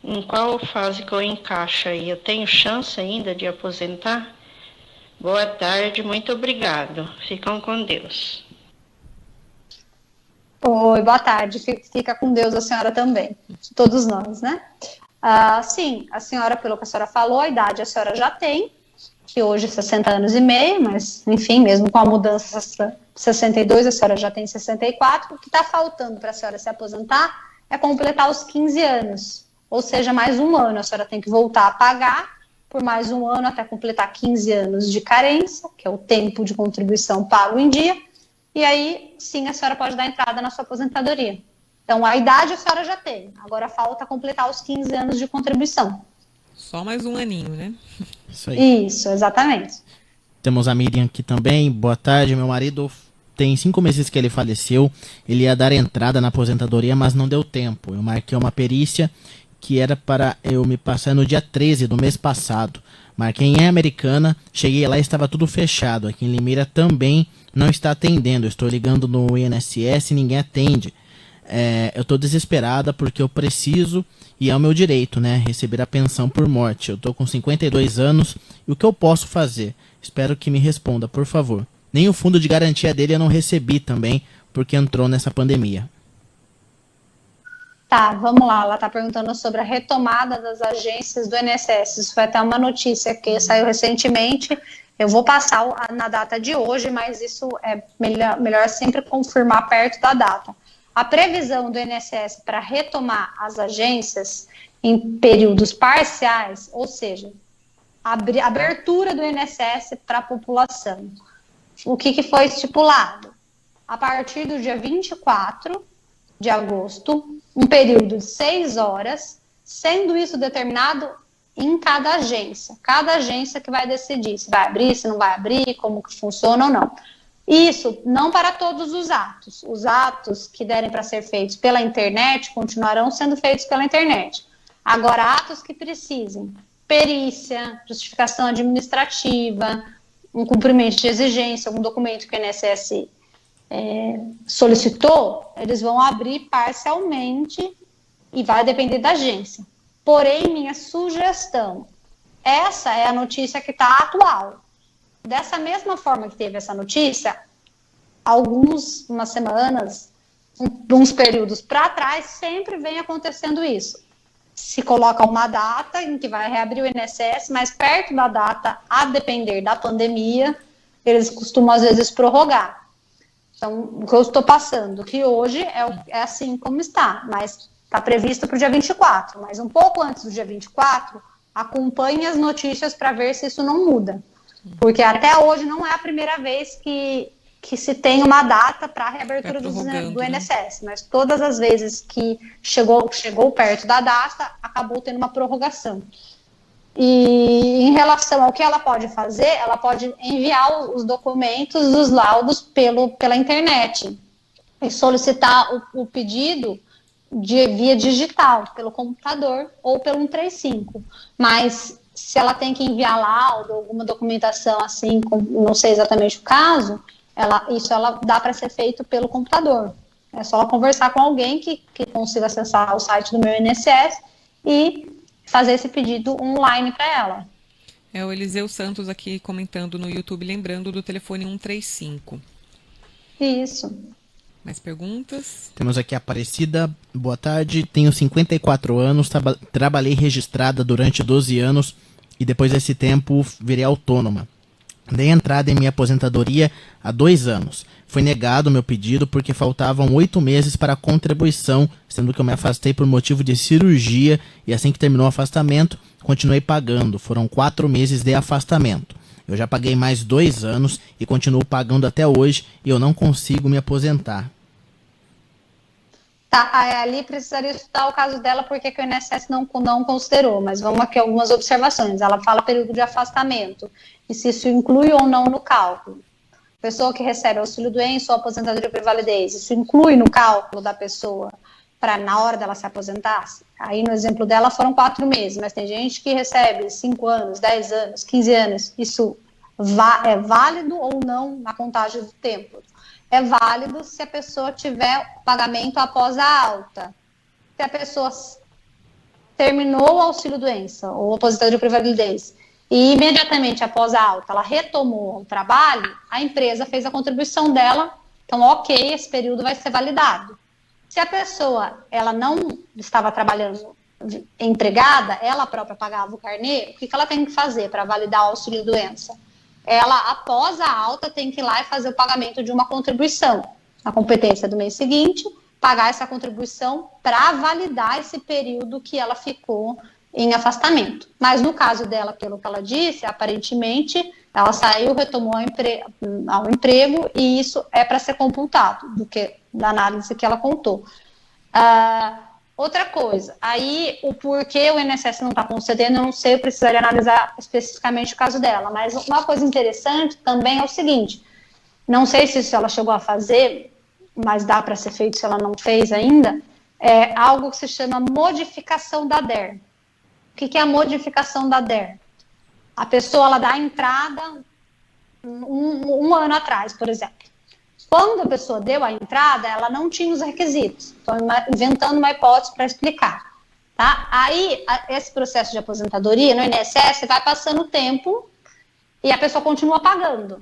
Em qual fase que eu encaixo aí? Eu tenho chance ainda de aposentar? Boa tarde, muito obrigado. Ficam com Deus. Oi, boa tarde. Fica com Deus a senhora também. Todos nós, né? Sim, a senhora, pelo que a senhora falou, a idade a senhora já tem, que hoje é 60 anos e meio, mas, enfim, mesmo com a mudança 62, a senhora já tem 64. O que está faltando para a senhora se aposentar é completar os 15 anos. Ou seja, mais um ano, a senhora tem que voltar a pagar por mais um ano até completar 15 anos de carência, que é o tempo de contribuição pago em dia, e aí sim a senhora pode dar entrada na sua aposentadoria. Então a idade a senhora já tem, agora falta completar os 15 anos de contribuição. Só mais um aninho, né? Isso aí. Isso, exatamente. Temos a Miriam aqui também, boa tarde, meu marido tem 5 meses que ele faleceu, ele ia dar entrada na aposentadoria, mas não deu tempo, eu marquei uma perícia que era para eu me passar no dia 13 do mês passado. Marquei em Americana, cheguei lá e estava tudo fechado. Aqui em Limeira também não está atendendo. Eu estou ligando no INSS e ninguém atende. Eu estou desesperada porque eu preciso, e é o meu direito, né, receber a pensão por morte. Eu estou com 52 anos e o que eu posso fazer? Espero que me responda, por favor. Nem o fundo de garantia dele eu não recebi também, porque entrou nessa pandemia. Tá, vamos lá. Ela está perguntando sobre a retomada das agências do INSS. Isso foi até uma notícia que saiu recentemente. Eu vou passar na data de hoje, mas isso é melhor sempre confirmar perto da data. A previsão do INSS para retomar as agências em períodos parciais, ou seja, abertura do INSS para a população. O que foi estipulado? A partir do dia 24 de agosto, um período de 6 horas, sendo isso determinado em cada agência. Cada agência que vai decidir se vai abrir, se não vai abrir, como que funciona ou não. Isso não para todos os atos. Os atos que derem para ser feitos pela internet continuarão sendo feitos pela internet. Agora, atos que precisem perícia, justificação administrativa, um cumprimento de exigência, algum documento que o INSS solicitou, eles vão abrir parcialmente e vai depender da agência. Porém, minha sugestão, essa é a notícia que está atual. Dessa mesma forma que teve essa notícia, umas semanas, uns períodos para trás, sempre vem acontecendo isso. Se coloca uma data em que vai reabrir o INSS, mas perto da data, a depender da pandemia, eles costumam às vezes prorrogar. Então, o que eu estou passando, que hoje é assim como está, mas está previsto para o dia 24. Mas um pouco antes do dia 24, acompanhe as notícias para ver se isso não muda. Porque até hoje não é a primeira vez que se tem uma data para a reabertura do INSS, mas todas as vezes que chegou perto da data, acabou tendo uma prorrogação. E em relação ao que ela pode fazer, ela pode enviar os documentos, os laudos pela internet e solicitar o pedido via digital, pelo computador ou pelo 135. Mas se ela tem que enviar laudo, alguma documentação assim, não sei exatamente o caso, isso dá para ser feito pelo computador. É só ela conversar com alguém que consiga acessar o site do meu INSS e fazer esse pedido online para ela. É o Eliseu Santos aqui comentando no YouTube, lembrando do telefone 135. Isso. Mais perguntas? Temos aqui a Aparecida. Boa tarde, tenho 54 anos, trabalhei registrada durante 12 anos e depois desse tempo virei autônoma. Dei entrada em minha aposentadoria há 2 anos. Foi negado meu pedido porque faltavam 8 meses para a contribuição, sendo que eu me afastei por motivo de cirurgia e assim que terminou o afastamento, continuei pagando. Foram 4 meses de afastamento. Eu já paguei mais 2 anos e continuo pagando até hoje e eu não consigo me aposentar. Tá, ali precisaria estudar o caso dela porque que o INSS não considerou, mas vamos aqui algumas observações. Ela fala período de afastamento e se isso inclui ou não no cálculo. Pessoa que recebe auxílio-doença ou aposentadoria por invalidez, isso inclui no cálculo da pessoa para na hora dela se aposentar? Aí no exemplo dela foram 4 meses, mas tem gente que recebe 5 anos, 10 anos, 15 anos. Isso é válido ou não na contagem do tempo? É válido se a pessoa tiver pagamento após a alta. Se a pessoa terminou o auxílio-doença ou aposentadoria por invalidez e imediatamente após a alta ela retomou o trabalho, a empresa fez a contribuição dela, então ok, esse período vai ser validado. Se a pessoa ela não estava trabalhando empregada, ela própria pagava o carnê, o que ela tem que fazer para validar o auxílio-doença? Ela, após a alta, tem que ir lá e fazer o pagamento de uma contribuição. A competência do mês seguinte, pagar essa contribuição para validar esse período que ela ficou em afastamento. Mas no caso dela, pelo que ela disse, aparentemente, ela saiu, retomou ao emprego e isso é para ser computado, da análise que ela contou. Outra coisa, aí o porquê o INSS não está concedendo, eu não sei, eu precisaria analisar especificamente o caso dela, mas uma coisa interessante também é o seguinte, não sei se isso ela chegou a fazer, mas dá para ser feito se ela não fez ainda, é algo que se chama modificação da DER. O que é a modificação da DER? A pessoa ela dá a entrada um ano atrás, por exemplo. Quando a pessoa deu a entrada, ela não tinha os requisitos. Estou inventando uma hipótese para explicar. Tá? Aí, esse processo de aposentadoria no INSS vai passando o tempo e a pessoa continua pagando.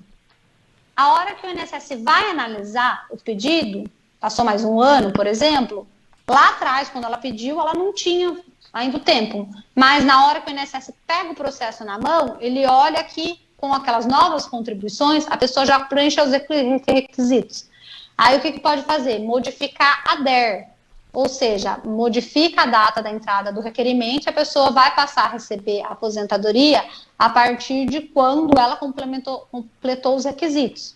A hora que o INSS vai analisar o pedido, passou mais 1 ano, por exemplo, lá atrás, quando ela pediu, ela não tinha ainda o tempo. Mas na hora que o INSS pega o processo na mão, ele olha que com aquelas novas contribuições, a pessoa já preenche os requisitos. Aí o que pode fazer? Modificar a DER, ou seja, modifica a data da entrada do requerimento e a pessoa vai passar a receber a aposentadoria a partir de quando ela completou os requisitos.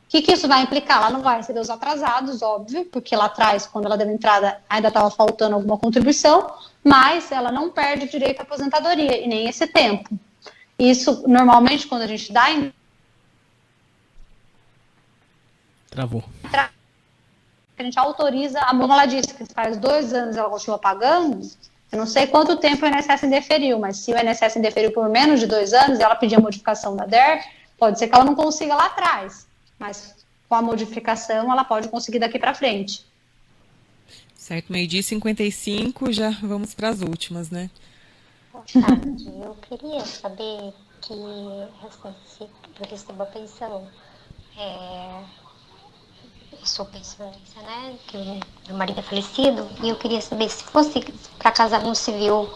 O que isso vai implicar? Ela não vai receber os atrasados, óbvio, porque lá atrás, quando ela deu a entrada, ainda estava faltando alguma contribuição, mas ela não perde o direito à aposentadoria e nem esse tempo. Isso, normalmente, quando a gente dá... Travou. A gente autoriza, como ela disse, que faz 2 anos ela continua pagando, eu não sei quanto tempo o INSS indeferiu, mas se o INSS indeferiu por menos de 2 anos e ela pedir a modificação da DER, pode ser que ela não consiga lá atrás, mas com a modificação ela pode conseguir daqui para frente. Certo, 12h55, já vamos para as últimas, né? Boa tarde, eu queria saber que eu recebo a pensão, eu sou pensionista, né, que meu marido é falecido, e eu queria saber se fosse para casar no civil,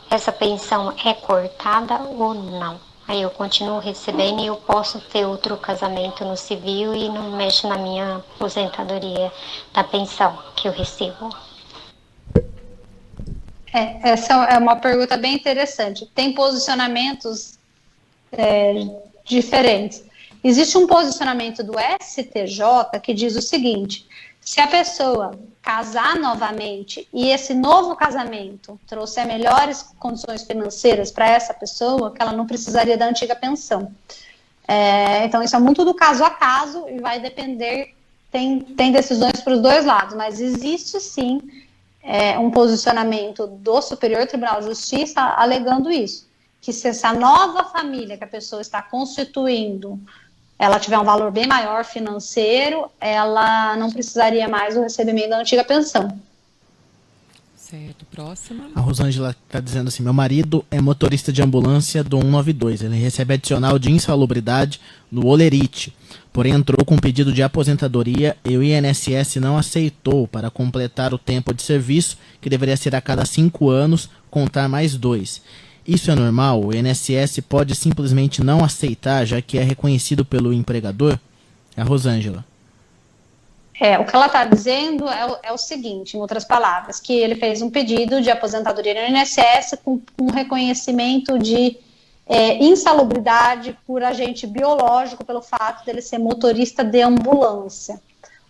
essa pensão é cortada ou não? Aí eu continuo recebendo e eu posso ter outro casamento no civil e não mexe na minha aposentadoria da pensão que eu recebo. Essa é uma pergunta bem interessante. Tem posicionamentos diferentes. Existe um posicionamento do STJ que diz o seguinte: Se a pessoa casar novamente e esse novo casamento trouxer melhores condições financeiras para essa pessoa, que ela não precisaria da antiga pensão. Então, isso é muito do caso a caso e vai depender, tem decisões para os dois lados, mas existe sim um posicionamento do Superior Tribunal de Justiça alegando isso, que se essa nova família que a pessoa está constituindo, ela tiver um valor bem maior financeiro, ela não precisaria mais do recebimento da antiga pensão. Certo, próxima. A Rosângela está dizendo assim: meu marido é motorista de ambulância do 192. Ele recebe adicional de insalubridade no Olerite. Porém, entrou com pedido de aposentadoria e o INSS não aceitou para completar o tempo de serviço, que deveria ser a cada 5 anos, contar mais 2. Isso é normal? O INSS pode simplesmente não aceitar, já que é reconhecido pelo empregador? É a Rosângela. O que ela está dizendo é o seguinte, em outras palavras, que ele fez um pedido de aposentadoria no INSS com um reconhecimento de insalubridade por agente biológico pelo fato dele ser motorista de ambulância.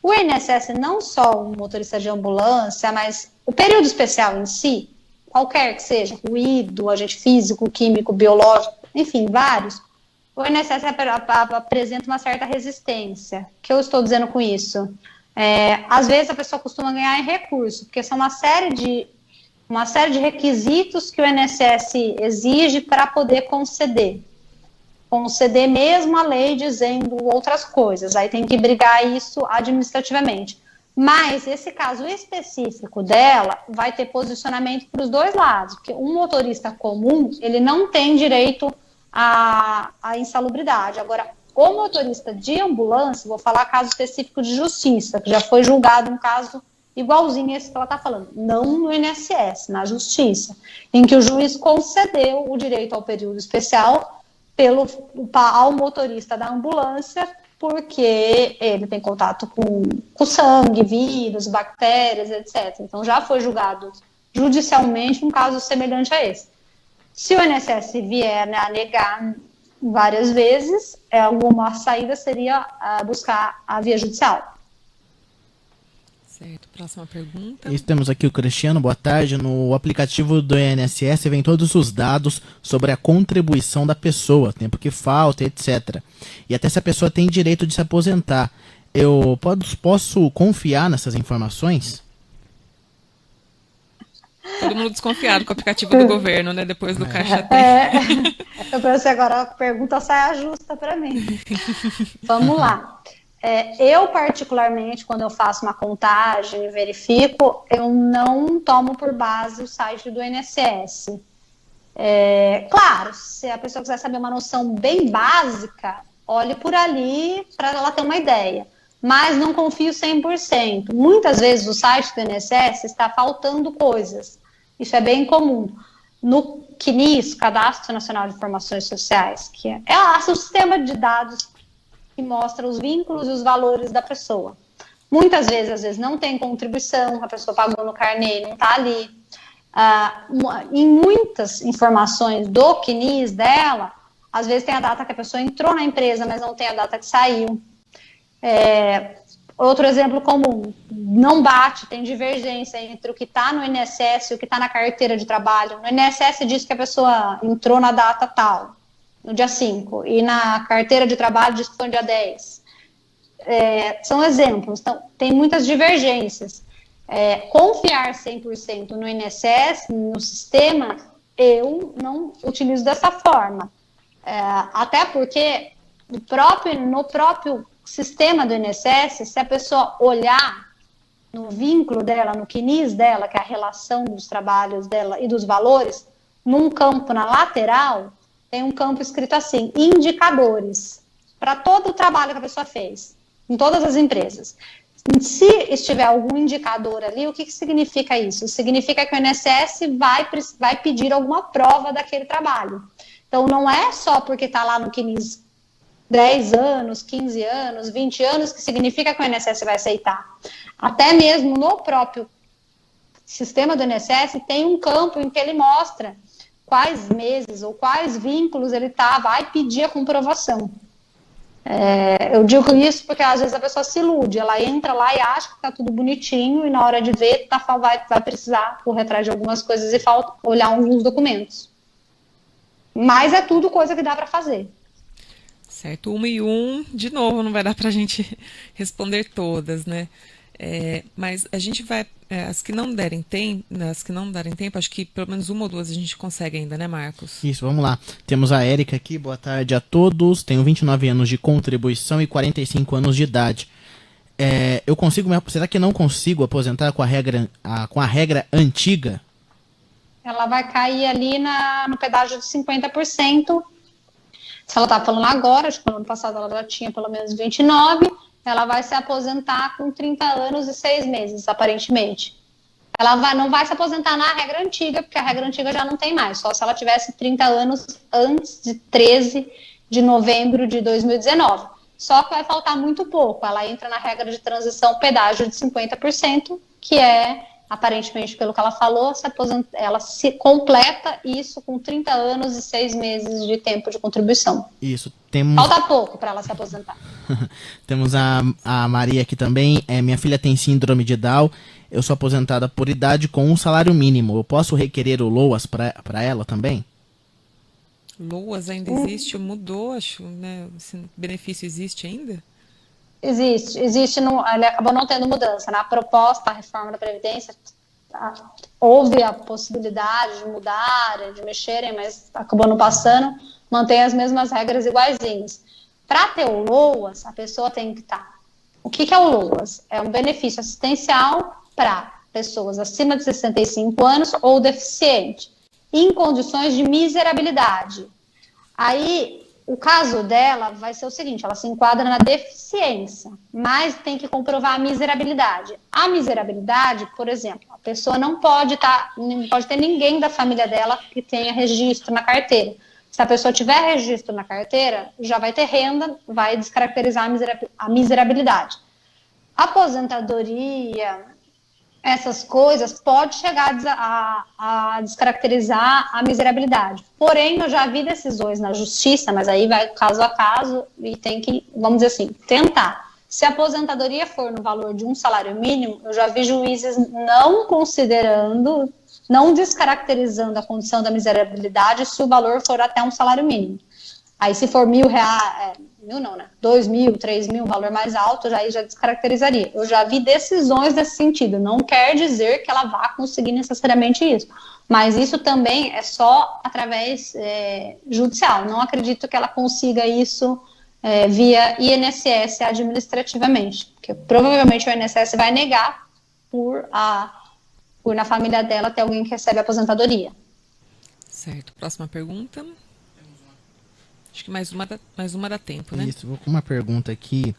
O INSS, não só o motorista de ambulância, mas o período especial em si, qualquer que seja, ruído, agente físico, químico, biológico, enfim, vários, o INSS apresenta uma certa resistência. O que eu estou dizendo com isso? Às vezes a pessoa costuma ganhar em recurso, porque são uma série de requisitos que o INSS exige para poder conceder. Conceder mesmo a lei dizendo outras coisas, aí tem que brigar isso administrativamente. Mas esse caso específico dela vai ter posicionamento para os dois lados, porque um motorista comum, ele não tem direito à insalubridade. Agora, o motorista de ambulância, vou falar caso específico de justiça, que já foi julgado um caso igualzinho a esse que ela está falando, não no INSS, na justiça, em que o juiz concedeu o direito ao período especial ao motorista da ambulância, porque ele tem contato com sangue, vírus, bactérias, etc. Então já foi julgado judicialmente um caso semelhante a esse. Se o INSS vier a negar várias vezes, alguma saída seria buscar a via judicial. Certo, próxima pergunta. Temos aqui o Cristiano, boa tarde. No aplicativo do INSS vem todos os dados sobre a contribuição da pessoa, tempo que falta, etc. E até se a pessoa tem direito de se aposentar. Eu posso confiar nessas informações? Todo mundo desconfiado com o aplicativo do governo, né? Depois do Caixa Tem. Eu pensei agora, a pergunta sai justa para mim. Vamos lá. Eu, particularmente, quando eu faço uma contagem e verifico, eu não tomo por base o site do INSS. Claro, se a pessoa quiser saber uma noção bem básica, olhe por ali para ela ter uma ideia. Mas não confio 100%. Muitas vezes o site do INSS está faltando coisas. Isso é bem comum. No CNIS, Cadastro Nacional de Informações Sociais, que é o sistema de dados que mostra os vínculos e os valores da pessoa. Muitas vezes, às vezes, não tem contribuição, a pessoa pagou no carnê e não está ali. Em muitas informações do CNIS dela, às vezes tem a data que a pessoa entrou na empresa, mas não tem a data que saiu. Outro exemplo comum, não bate, tem divergência entre o que está no INSS e o que está na carteira de trabalho. No INSS diz que a pessoa entrou na data tal, no dia 5, e na carteira de trabalho diz que foi no dia 10. São exemplos, então tem muitas divergências. Confiar 100% no INSS, no sistema, eu não utilizo dessa forma. Até porque no próprio sistema do INSS, se a pessoa olhar no vínculo dela, no CNIS dela, que é a relação dos trabalhos dela e dos valores, num campo na lateral, tem um campo escrito assim, indicadores, para todo o trabalho que a pessoa fez, em todas as empresas. Se estiver algum indicador ali, o que significa isso? Significa que o INSS vai pedir alguma prova daquele trabalho. Então, não é só porque está lá no CNIS 10 anos, 15 anos, 20 anos, que significa que o INSS vai aceitar. Até mesmo no próprio sistema do INSS tem um campo em que ele mostra quais meses ou quais vínculos ele vai pedir a comprovação. Eu digo isso porque às vezes a pessoa se ilude, ela entra lá e acha que tá tudo bonitinho e na hora de ver vai precisar correr atrás de algumas coisas e olhar alguns documentos. Mas é tudo coisa que dá para fazer. Certo, uma e um, de novo, não vai dar para a gente responder todas, né? Mas a gente vai, as que não derem tempo, acho que pelo menos uma ou duas a gente consegue ainda, né, Marcos? Isso, vamos lá. Temos a Érica aqui, boa tarde a todos. Tenho 29 anos de contribuição e 45 anos de idade. Será que não consigo aposentar com a regra antiga? Ela vai cair ali no pedágio de 50%. Se ela está falando agora, acho que no ano passado ela já tinha pelo menos 29, ela vai se aposentar com 30 anos e 6 meses, aparentemente. Ela não vai se aposentar na regra antiga, porque a regra antiga já não tem mais, só se ela tivesse 30 anos antes de 13 de novembro de 2019. Só que vai faltar muito pouco, ela entra na regra de transição pedágio de 50%, que é, aparentemente, pelo que ela falou, ela se completa isso com 30 anos e 6 meses de tempo de contribuição. Isso, falta pouco para ela se aposentar. Temos a Maria aqui também. Minha filha tem síndrome de Down. Eu sou aposentada por idade com um salário mínimo. Eu posso requerer o LOAS para ela também? LOAS ainda existe? Mudou, acho, né? Esse benefício existe ainda? Existe. Ele acabou não tendo mudança. Na proposta, a reforma da Previdência, houve a possibilidade de mudarem, de mexerem, mas acabou não passando. Mantém as mesmas regras iguaizinhas. Para ter o LOAS, a pessoa tem que estar. O que é o LOAS? É um benefício assistencial para pessoas acima de 65 anos ou deficiente, em condições de miserabilidade. Aí, o caso dela vai ser o seguinte, ela se enquadra na deficiência, mas tem que comprovar a miserabilidade. A miserabilidade, por exemplo, a pessoa não pode ter ninguém da família dela que tenha registro na carteira. Se a pessoa tiver registro na carteira, já vai ter renda, vai descaracterizar a miserabilidade. Aposentadoria, essas coisas, pode chegar a descaracterizar a miserabilidade. Porém, eu já vi decisões na justiça, mas aí vai caso a caso e tem que, vamos dizer assim, tentar. Se a aposentadoria for no valor de um salário mínimo, eu já vi juízes não considerando, não descaracterizando a condição da miserabilidade se o valor for até um salário mínimo. Aí se for R$1.000, R$2.000, R$3.000, um valor mais alto, já descaracterizaria. Eu já vi decisões nesse sentido, não quer dizer que ela vá conseguir necessariamente isso, mas isso também é só através judicial, não acredito que ela consiga isso via INSS administrativamente, porque provavelmente o INSS vai negar por na família dela ter alguém que recebe aposentadoria. Certo, próxima pergunta. Acho que mais uma dá tempo, né? Isso, vou com uma pergunta aqui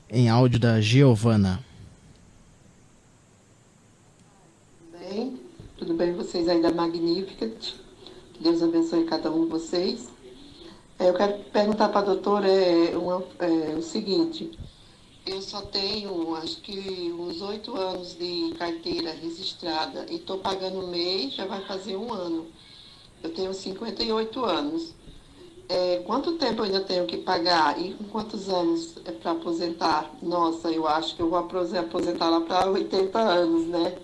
em áudio da Giovana. Tudo bem vocês aí da Magnificat? Que Deus abençoe cada um de vocês. Eu quero perguntar para a doutora o seguinte. Eu só tenho, acho que uns 8 anos de carteira registrada e estou pagando mês, já vai fazer um ano. Eu tenho 58 anos. Quanto tempo eu ainda tenho que pagar e com quantos anos é para aposentar? Nossa, eu acho que eu vou aposentar lá para 80 anos, né?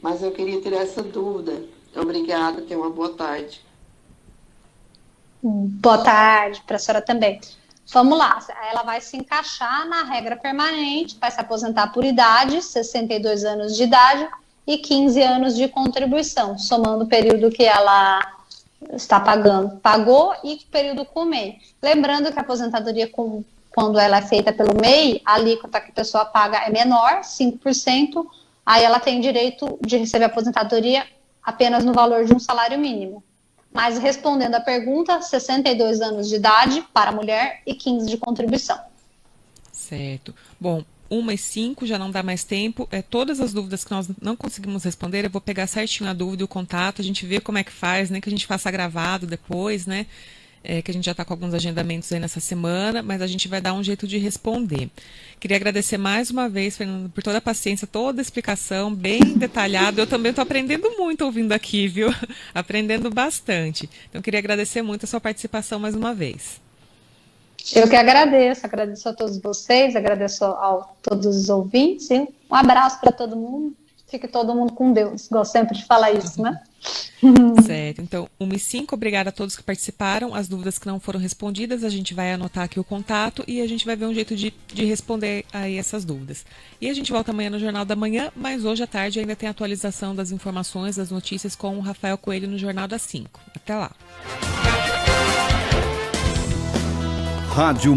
Mas eu queria ter essa dúvida. Obrigada, tenha uma boa tarde. Boa tarde para a senhora também. Vamos lá, ela vai se encaixar na regra permanente, vai se aposentar por idade, 62 anos de idade e 15 anos de contribuição, somando o período que ela está pagou e período com o MEI. Lembrando que a aposentadoria, quando ela é feita pelo MEI, a alíquota que a pessoa paga é menor, 5%, aí ela tem direito de receber aposentadoria apenas no valor de um salário mínimo. Mas respondendo à pergunta, 62 anos de idade para a mulher e 15 de contribuição. Certo. Bom, 1 e 5 já não dá mais tempo. Todas as dúvidas que nós não conseguimos responder, eu vou pegar certinho a dúvida e o contato, a gente vê como é que faz, né? Que a gente faça gravado depois, né? Que a gente já está com alguns agendamentos aí nessa semana, mas a gente vai dar um jeito de responder. Queria agradecer mais uma vez, Fernando, por toda a paciência, toda a explicação, bem detalhada. Eu também estou aprendendo muito ouvindo aqui, viu? Aprendendo bastante. Então, queria agradecer muito a sua participação mais uma vez. Eu que agradeço a todos vocês, agradeço a todos os ouvintes, e um abraço para todo mundo. Fique todo mundo com Deus. Gosto sempre de falar isso, né? Certo. Então, 1h05, obrigada a todos que participaram. As dúvidas que não foram respondidas, a gente vai anotar aqui o contato e a gente vai ver um jeito de responder aí essas dúvidas. E a gente volta amanhã no Jornal da Manhã, mas hoje à tarde ainda tem atualização das informações, das notícias com o Rafael Coelho no Jornal das 5. Até lá. Rádio